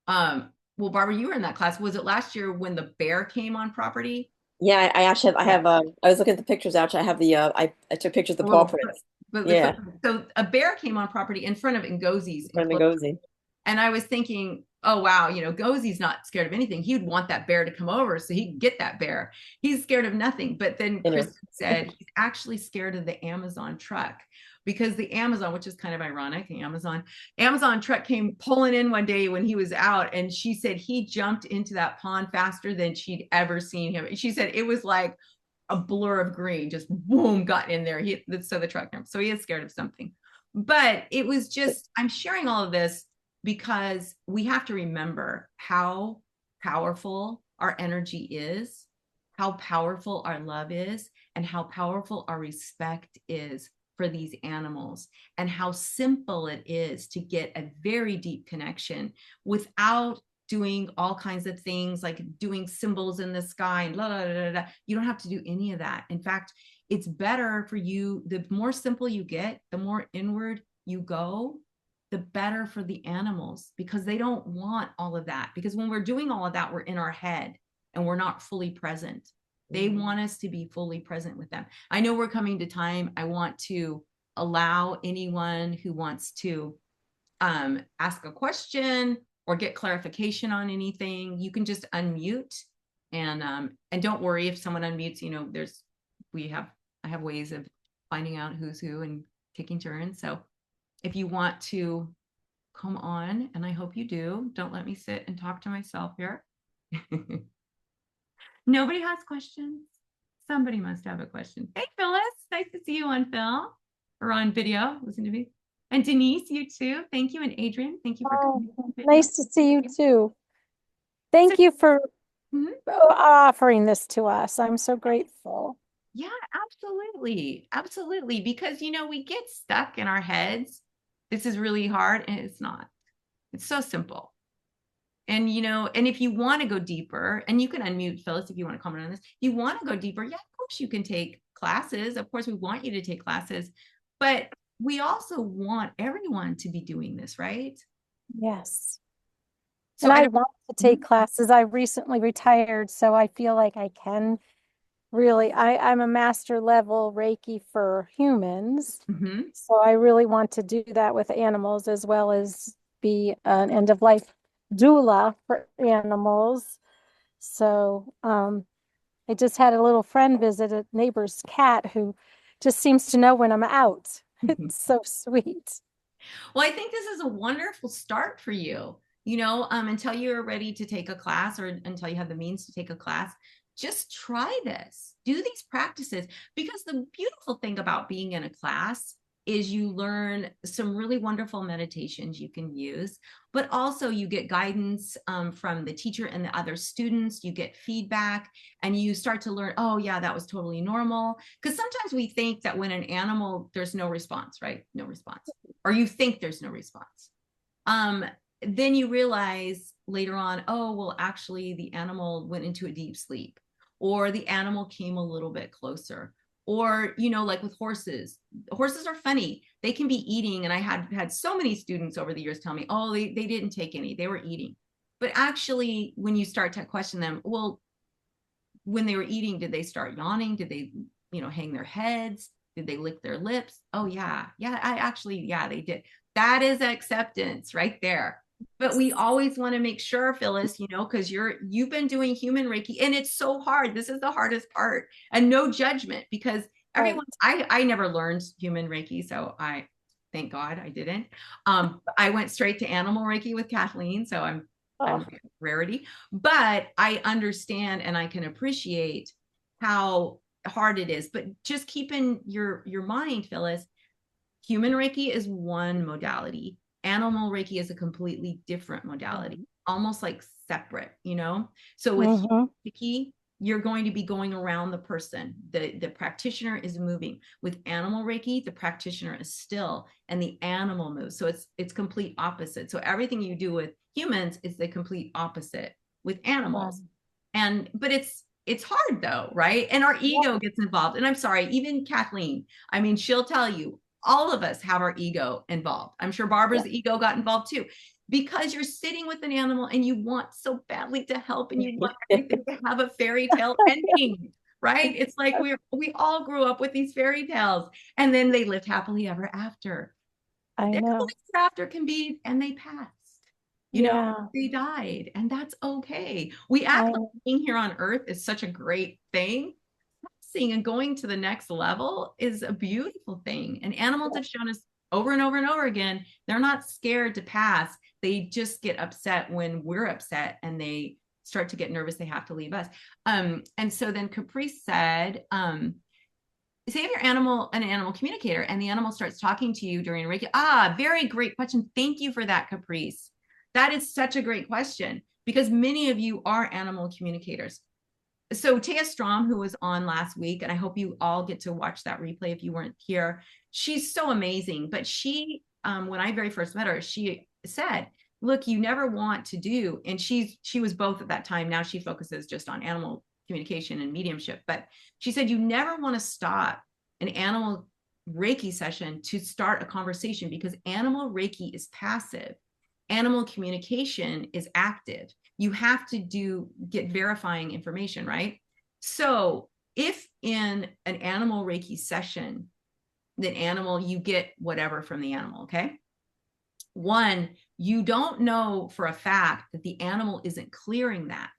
Well, Barbara, you were in that class. Was it last year when the bear came on property? Yeah, I actually Yeah. I was looking at the pictures actually. I have I took pictures of the A paw little, prints. but Yeah, so a bear came on property in front of Ngozi's from enclosure. Ngozi. And I was thinking, oh, wow, you know, Ngozi's not scared of anything. He'd want that bear to come over so he could get that bear. He's scared of nothing. But then Chris said he's actually scared of the Amazon truck, because the Amazon, which is kind of ironic, the Amazon truck came pulling in one day when he was out. And she said he jumped into that pond faster than she'd ever seen him. She said it was like a blur of green, just boom, got in there. So the truck, so he is scared of something. But it was just, I'm sharing all of this because we have to remember how powerful our energy is, how powerful our love is, and how powerful our respect is for these animals, and how simple it is to get a very deep connection without doing all kinds of things like doing symbols in the sky and blah, blah, blah, blah. You don't have to do any of that. In fact, it's better for you. The more simple you get, the more inward you go, the better for the animals, because they don't want all of that. Because when we're doing all of that, we're in our head and we're not fully present. They want us to be fully present with them. I know we're coming to time. I want to allow anyone who wants to ask a question or get clarification on anything. You can just unmute, and don't worry if someone unmutes. You know, I have ways of finding out who's who and taking turns. So if you want to come on, and I hope you do, don't let me sit and talk to myself here. Nobody has questions. Somebody must have a question. Hey, Phyllis, nice to see you on film or on video. Listen to me. And Denise, you too. Thank you. And Adrian, thank you for coming. Nice to see you too. Thank you for offering this to us. I'm so grateful. Yeah, absolutely. Absolutely. Because, you know, we get stuck in our heads. This is really hard, and it's not. It's so simple. And, you know, and if you want to go deeper, and you can unmute Phyllis if you want to comment on this, you want to go deeper. Yeah, of course you can take classes. Of course, we want you to take classes, but we also want everyone to be doing this, right? Yes. So and I want to take classes. I recently retired, so I feel like I can really, I'm a master level Reiki for humans. So I really want to do that with animals, as well as be an end of life doula for animals. So I just had a little friend visit, a neighbor's cat who just seems to know when I'm out. It's so sweet. Well, I think this is a wonderful start for you. You know, until you're ready to take a class, or until you have the means to take a class, just try this. Do these practices, because the beautiful thing about being in a class is you learn some really wonderful meditations you can use, but also you get guidance from the teacher and the other students. You get feedback, and you start to learn, oh yeah, that was totally normal. Because sometimes we think that when an animal, there's no response, right? No response. Or you think there's no response. Then you realize later on, oh, well, actually the animal went into a deep sleep, or the animal came a little bit closer. Or, you know, like with horses are funny. They can be eating. And I had so many students over the years tell me, oh, they didn't take any, they were eating. But actually, when you start to question them, well, when they were eating, did they start yawning? Did they, you know, hang their heads? Did they lick their lips? Oh yeah. Yeah, they did. That is acceptance right there. But we always want to make sure, Phyllis, you know, because you've been doing human Reiki, and it's so hard. This is the hardest part, and no judgment, because everyone, I never learned human Reiki, so thank God I didn't. I went straight to animal Reiki with Kathleen, so I'm a rarity, but I understand and I can appreciate how hard it is. But just keep in your mind, Phyllis, human Reiki is one modality. Animal Reiki is a completely different modality, almost like separate, you know? So with Reiki, you're going to be going around the person. The practitioner is moving. With Animal Reiki, the practitioner is still and the animal moves. So it's complete opposite. So everything you do with humans is the complete opposite with animals. But it's hard though, right? And our ego gets involved. And I'm sorry, even Kathleen, I mean, she'll tell you, all of us have our ego involved. I'm sure Barbara's ego got involved too, because you're sitting with an animal and you want so badly to help and you want everything to have a fairy tale ending, right? It's like we all grew up with these fairy tales and then they lived happily ever after. I know. Happily ever after can be, and they passed. You know, they died, and that's okay. We act like being here on Earth is such a great thing. Seeing and going to the next level is a beautiful thing. And animals have shown us over and over and over again, they're not scared to pass. They just get upset when we're upset and they start to get nervous. They have to leave us. And so then Caprice said, say if you're an animal communicator and the animal starts talking to you during Reiki. Very great question. Thank you for that, Caprice. That is such a great question because many of you are animal communicators. So Taya Strom, who was on last week, and I hope you all get to watch that replay if you weren't here. She's so amazing. But she, when I very first met her, she said, look, you never want to do, and she was both at that time. Now she focuses just on animal communication and mediumship. But she said, you never want to stop an animal Reiki session to start a conversation because animal Reiki is passive. Animal communication is active. You have to get verifying information, right? So if in an animal Reiki session, you get whatever from the animal, okay? One, you don't know for a fact that the animal isn't clearing that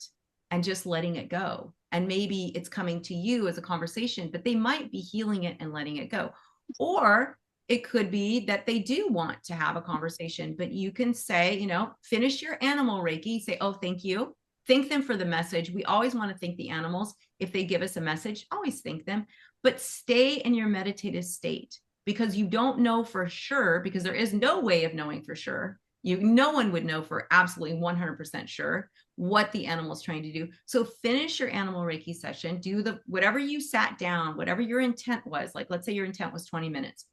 and just letting it go. And maybe it's coming to you as a conversation, but they might be healing it and letting it go. Or it could be that they do want to have a conversation, but you can say, finish your animal Reiki, say, oh, thank you. Thank them for the message. We always want to thank the animals. If they give us a message, always thank them, but stay in your meditative state because you don't know for sure, because there is no way of knowing for sure. No one would know for absolutely 100% sure what the animal is trying to do. So finish your animal Reiki session, do whatever you sat down, whatever your intent was. Like, let's say your intent was 20 minutes.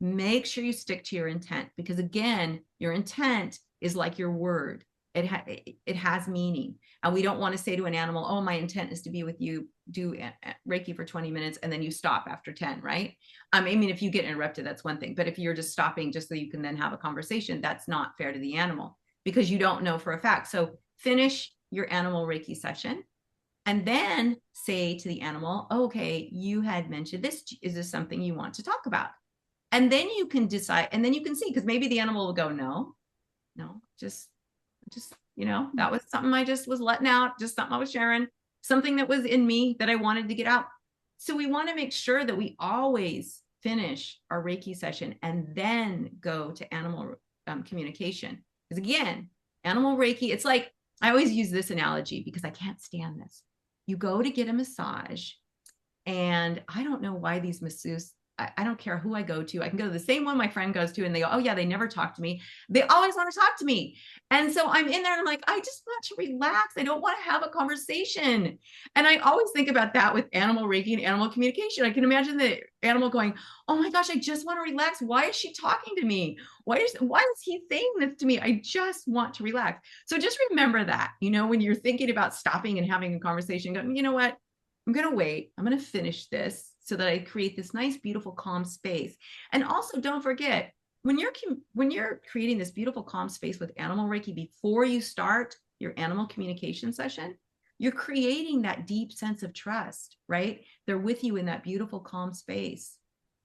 Make sure you stick to your intent because again, your intent is like your word. It has meaning. And we don't want to say to an animal, oh, my intent is to be with you, do Reiki for 20 minutes, and then you stop after 10, right? I mean, if you get interrupted, that's one thing. But if you're just stopping just so you can then have a conversation, that's not fair to the animal because you don't know for a fact. So finish your animal Reiki session and then say to the animal, okay, you had mentioned this. Is this something you want to talk about? And then you can decide, and then you can see, because maybe the animal will go, no, just, that was something I just was letting out, just something I was sharing, something that was in me that I wanted to get out. So we want to make sure that we always finish our Reiki session and then go to animal communication. Because again, animal Reiki, it's like, I always use this analogy because I can't stand this. You go to get a massage, and I don't know why these masseuses, I don't care who I go to. I can go to the same one my friend goes to and they go, oh yeah, they never talk to me. They always want to talk to me. And so I'm in there and I'm like, I just want to relax. I don't want to have a conversation. And I always think about that with animal Reiki and animal communication. I can imagine the animal going, oh my gosh, I just want to relax. Why is she talking to me? Why is he saying this to me? I just want to relax. So just remember that, when you're thinking about stopping and having a conversation, go, you know what? I'm going to wait. I'm going to finish this so that I create this nice, beautiful, calm space. And also don't forget, when you're creating this beautiful, calm space with animal Reiki, before you start your animal communication session, you're creating that deep sense of trust, right? They're with you in that beautiful, calm space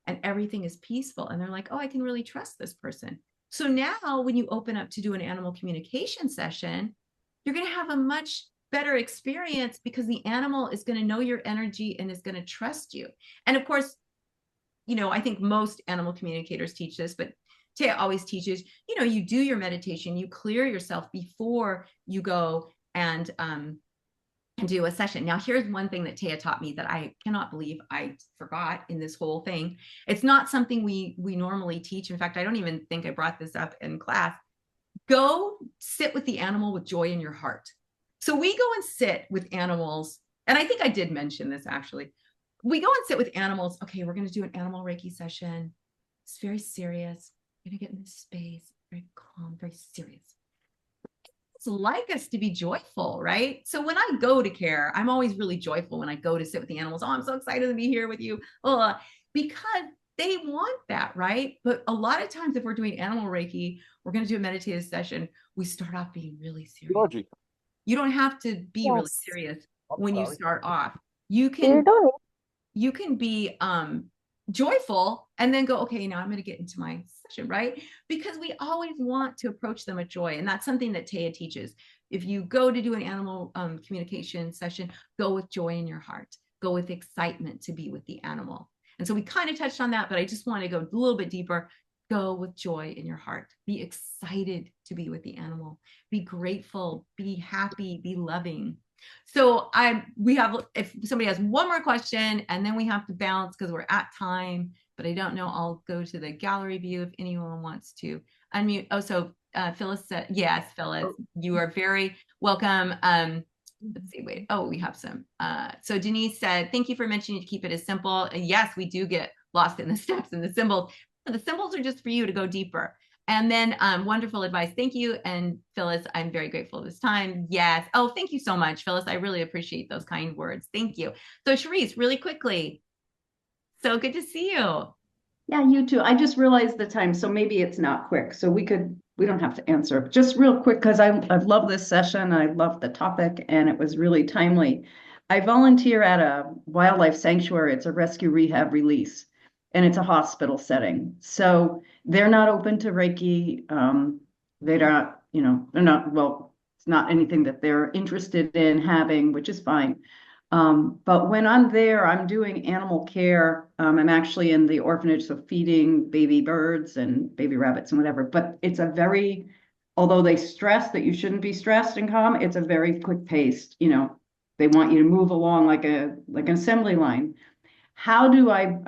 and everything is peaceful. And they're like, oh, I can really trust this person. So now when you open up to do an animal communication session, you're going to have a much better experience because the animal is going to know your energy and is going to trust you. And of course, I think most animal communicators teach this, but Taya always teaches, you do your meditation, you clear yourself before you go and do a session. Now, here's one thing that Taya taught me that I cannot believe I forgot in this whole thing. It's not something we normally teach. In fact, I don't even think I brought this up in class. Go sit with the animal with joy in your heart. So we go and sit with animals And I think I did mention this actually. We go and sit with animals. Okay, we're going to do an animal Reiki session. It's very serious. We're going to get in this space, very calm, very serious. It's like us to be joyful, right? So when I go to care, I'm always really joyful when I go to sit with the animals. Oh, I'm so excited to be here with you. Because they want that, right? But a lot of times if we're doing animal Reiki, we're going to do a meditative session, we start off being really serious. Georgie. You don't have to be really serious when you start off. You can be joyful and then go, okay, now I'm going to get into my session, right? Because we always want to approach them with joy. And that's something that Taya teaches. If you go to do an animal communication session, go with joy in your heart, go with excitement to be with the animal. And so we kind of touched on that, but I just want to go a little bit deeper. Go with joy in your heart. Be excited to be with the animal. Be grateful, be happy, be loving. So if somebody has one more question and then we have to bounce because we're at time, but I don't know, I'll go to the gallery view if anyone wants to unmute. Oh, so Phyllis said, yes, Phyllis, you are very welcome. Let's see, wait, oh, we have some. So Denise said, thank you for mentioning to keep it as simple. And yes, we do get lost in the steps and the symbols. The symbols are just for you to go deeper. And then wonderful advice. Thank you. And Phyllis, I'm very grateful this time. Yes. Oh, thank you so much, Phyllis. I really appreciate those kind words. Thank you. So Charisse, really quickly. So good to see you. Yeah, you too. I just realized the time, so maybe it's not quick. So we don't have to answer. Just real quick, because I love this session. I love the topic, and it was really timely. I volunteer at a wildlife sanctuary. It's a rescue rehab release, and it's a hospital setting. So they're not open to Reiki. It's not anything that they're interested in having, which is fine. But when I'm there, I'm doing animal care. I'm actually in the orphanage, so feeding baby birds and baby rabbits and whatever. But it's although they stress that you shouldn't be stressed and calm, it's a very quick paced, they want you to move along like an assembly line. How do I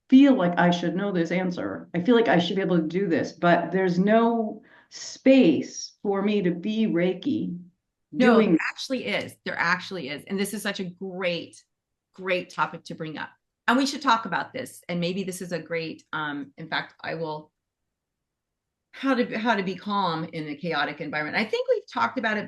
feel like I should know this answer? I feel like I should be able to do this, but there's no space for me to be Reiki. No, there actually is. And this is such a great topic to bring up. And we should talk about this. And maybe this is a great, in fact, how to be calm in a chaotic environment. I think we've talked about it,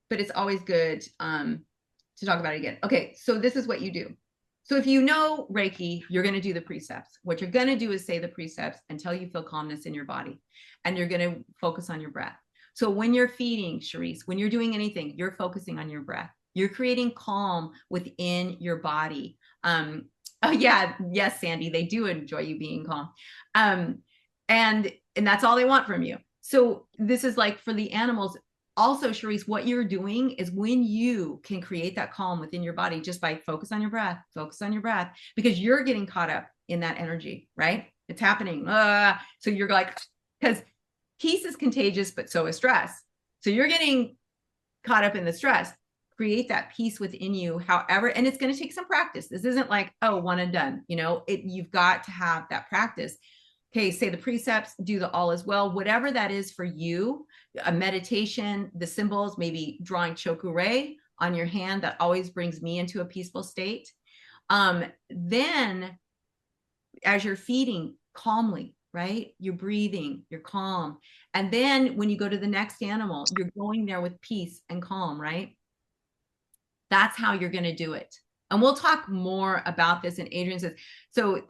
but it's always good to talk about it again. Okay, so this is what you do. So if you know Reiki, you're going to do the precepts. What you're going to do is say the precepts until you feel calmness in your body. And you're going to focus on your breath. So when you're feeding, Charisse, when you're doing anything, you're focusing on your breath. You're creating calm within your body. Oh yeah, yes, Sandy, they do enjoy you being calm. And that's all they want from you. So this is like for the animals. Also, Charisse, what you're doing is when you can create that calm within your body just by focus on your breath, because you're getting caught up in that energy, right? It's happening. So you're like, because peace is contagious, but so is stress. So you're getting caught up in the stress. Create that peace within you, however, and it's going to take some practice. This isn't like, oh, one and done. You've got to have that practice. Okay, say the precepts, do the all as well, whatever that is for you, a meditation, the symbols, maybe drawing chokure on your hand, that always brings me into a peaceful state. Then as you're feeding calmly, right? You're breathing, you're calm. And then when you go to the next animal, you're going there with peace and calm, right? That's how you're going to do it. And we'll talk more about this. And Adrian says,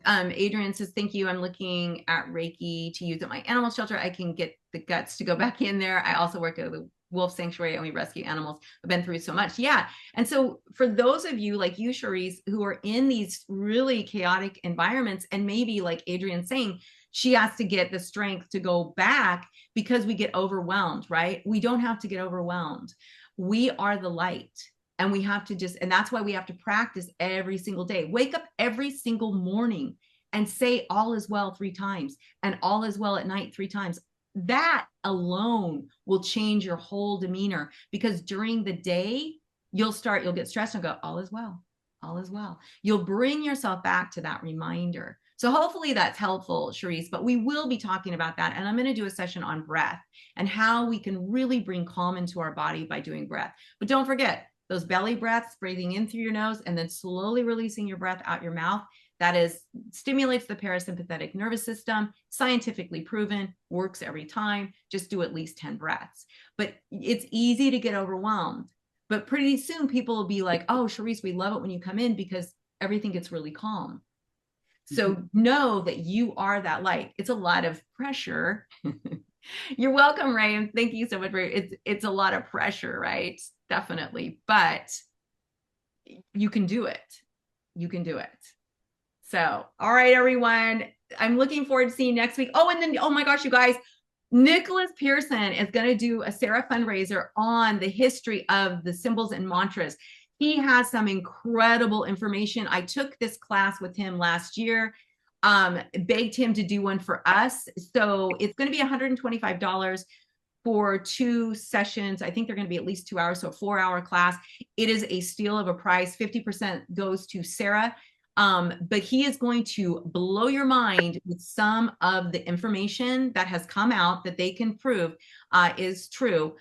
Adrian says, thank you. I'm looking at Reiki to use at my animal shelter. I can get the guts to go back in there. I also work at the wolf sanctuary and we rescue animals. I've been through so much. Yeah. And so for those of you like you, Charisse, who are in these really chaotic environments, and maybe like Adrian's saying, she has to get the strength to go back because we get overwhelmed, right? We don't have to get overwhelmed. We are the light. And we have to and that's why we have to practice every single day. Wake up every single morning and say all is well 3 times and all is well at night 3 times. That alone will change your whole demeanor, because during the day, you'll get stressed and go, all is well, all is well. You'll bring yourself back to that reminder. So hopefully that's helpful, Charisse, but we will be talking about that. And I'm going to do a session on breath and how we can really bring calm into our body by doing breath. But don't forget, those belly breaths, breathing in through your nose and then slowly releasing your breath out your mouth. That is, stimulates the parasympathetic nervous system, scientifically proven, works every time. Just do at least 10 breaths. But it's easy to get overwhelmed. But pretty soon people will be like, oh, Charisse, we love it when you come in because everything gets really calm. So know that you are that light. It's a lot of pressure. You're welcome, Ray. And thank you so much for it's a lot of pressure, right? Definitely. But you can do it. You can do it. So, all right, everyone. I'm looking forward to seeing you next week. Oh, and then, oh my gosh, you guys, Nicholas Pearson is going to do a SARA fundraiser on the history of the symbols and mantras. He has some incredible information. I took this class with him last year, begged him to do one for us. So it's going to be $125 for 2 sessions. I think they're going to be at least 2 hours, so a 4-hour class. It is a steal of a price. 50% goes to Sarah. But he is going to blow your mind with some of the information that has come out that they can prove is true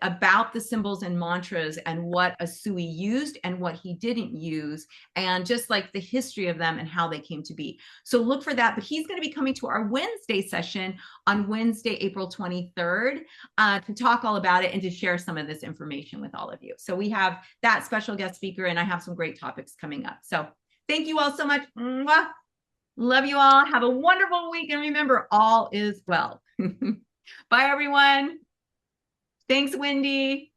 about the symbols and mantras and what Asui used and what he didn't use, and just like the history of them and how they came to be. So look for that. But he's going to be coming to our Wednesday session on Wednesday, April 23rd, to talk all about it and to share some of this information with all of you. So we have that special guest speaker, and I have some great topics coming up. So thank you all so much. Mwah. Love you all. Have a wonderful week. And remember, all is well. Bye, everyone. Thanks, Wendy.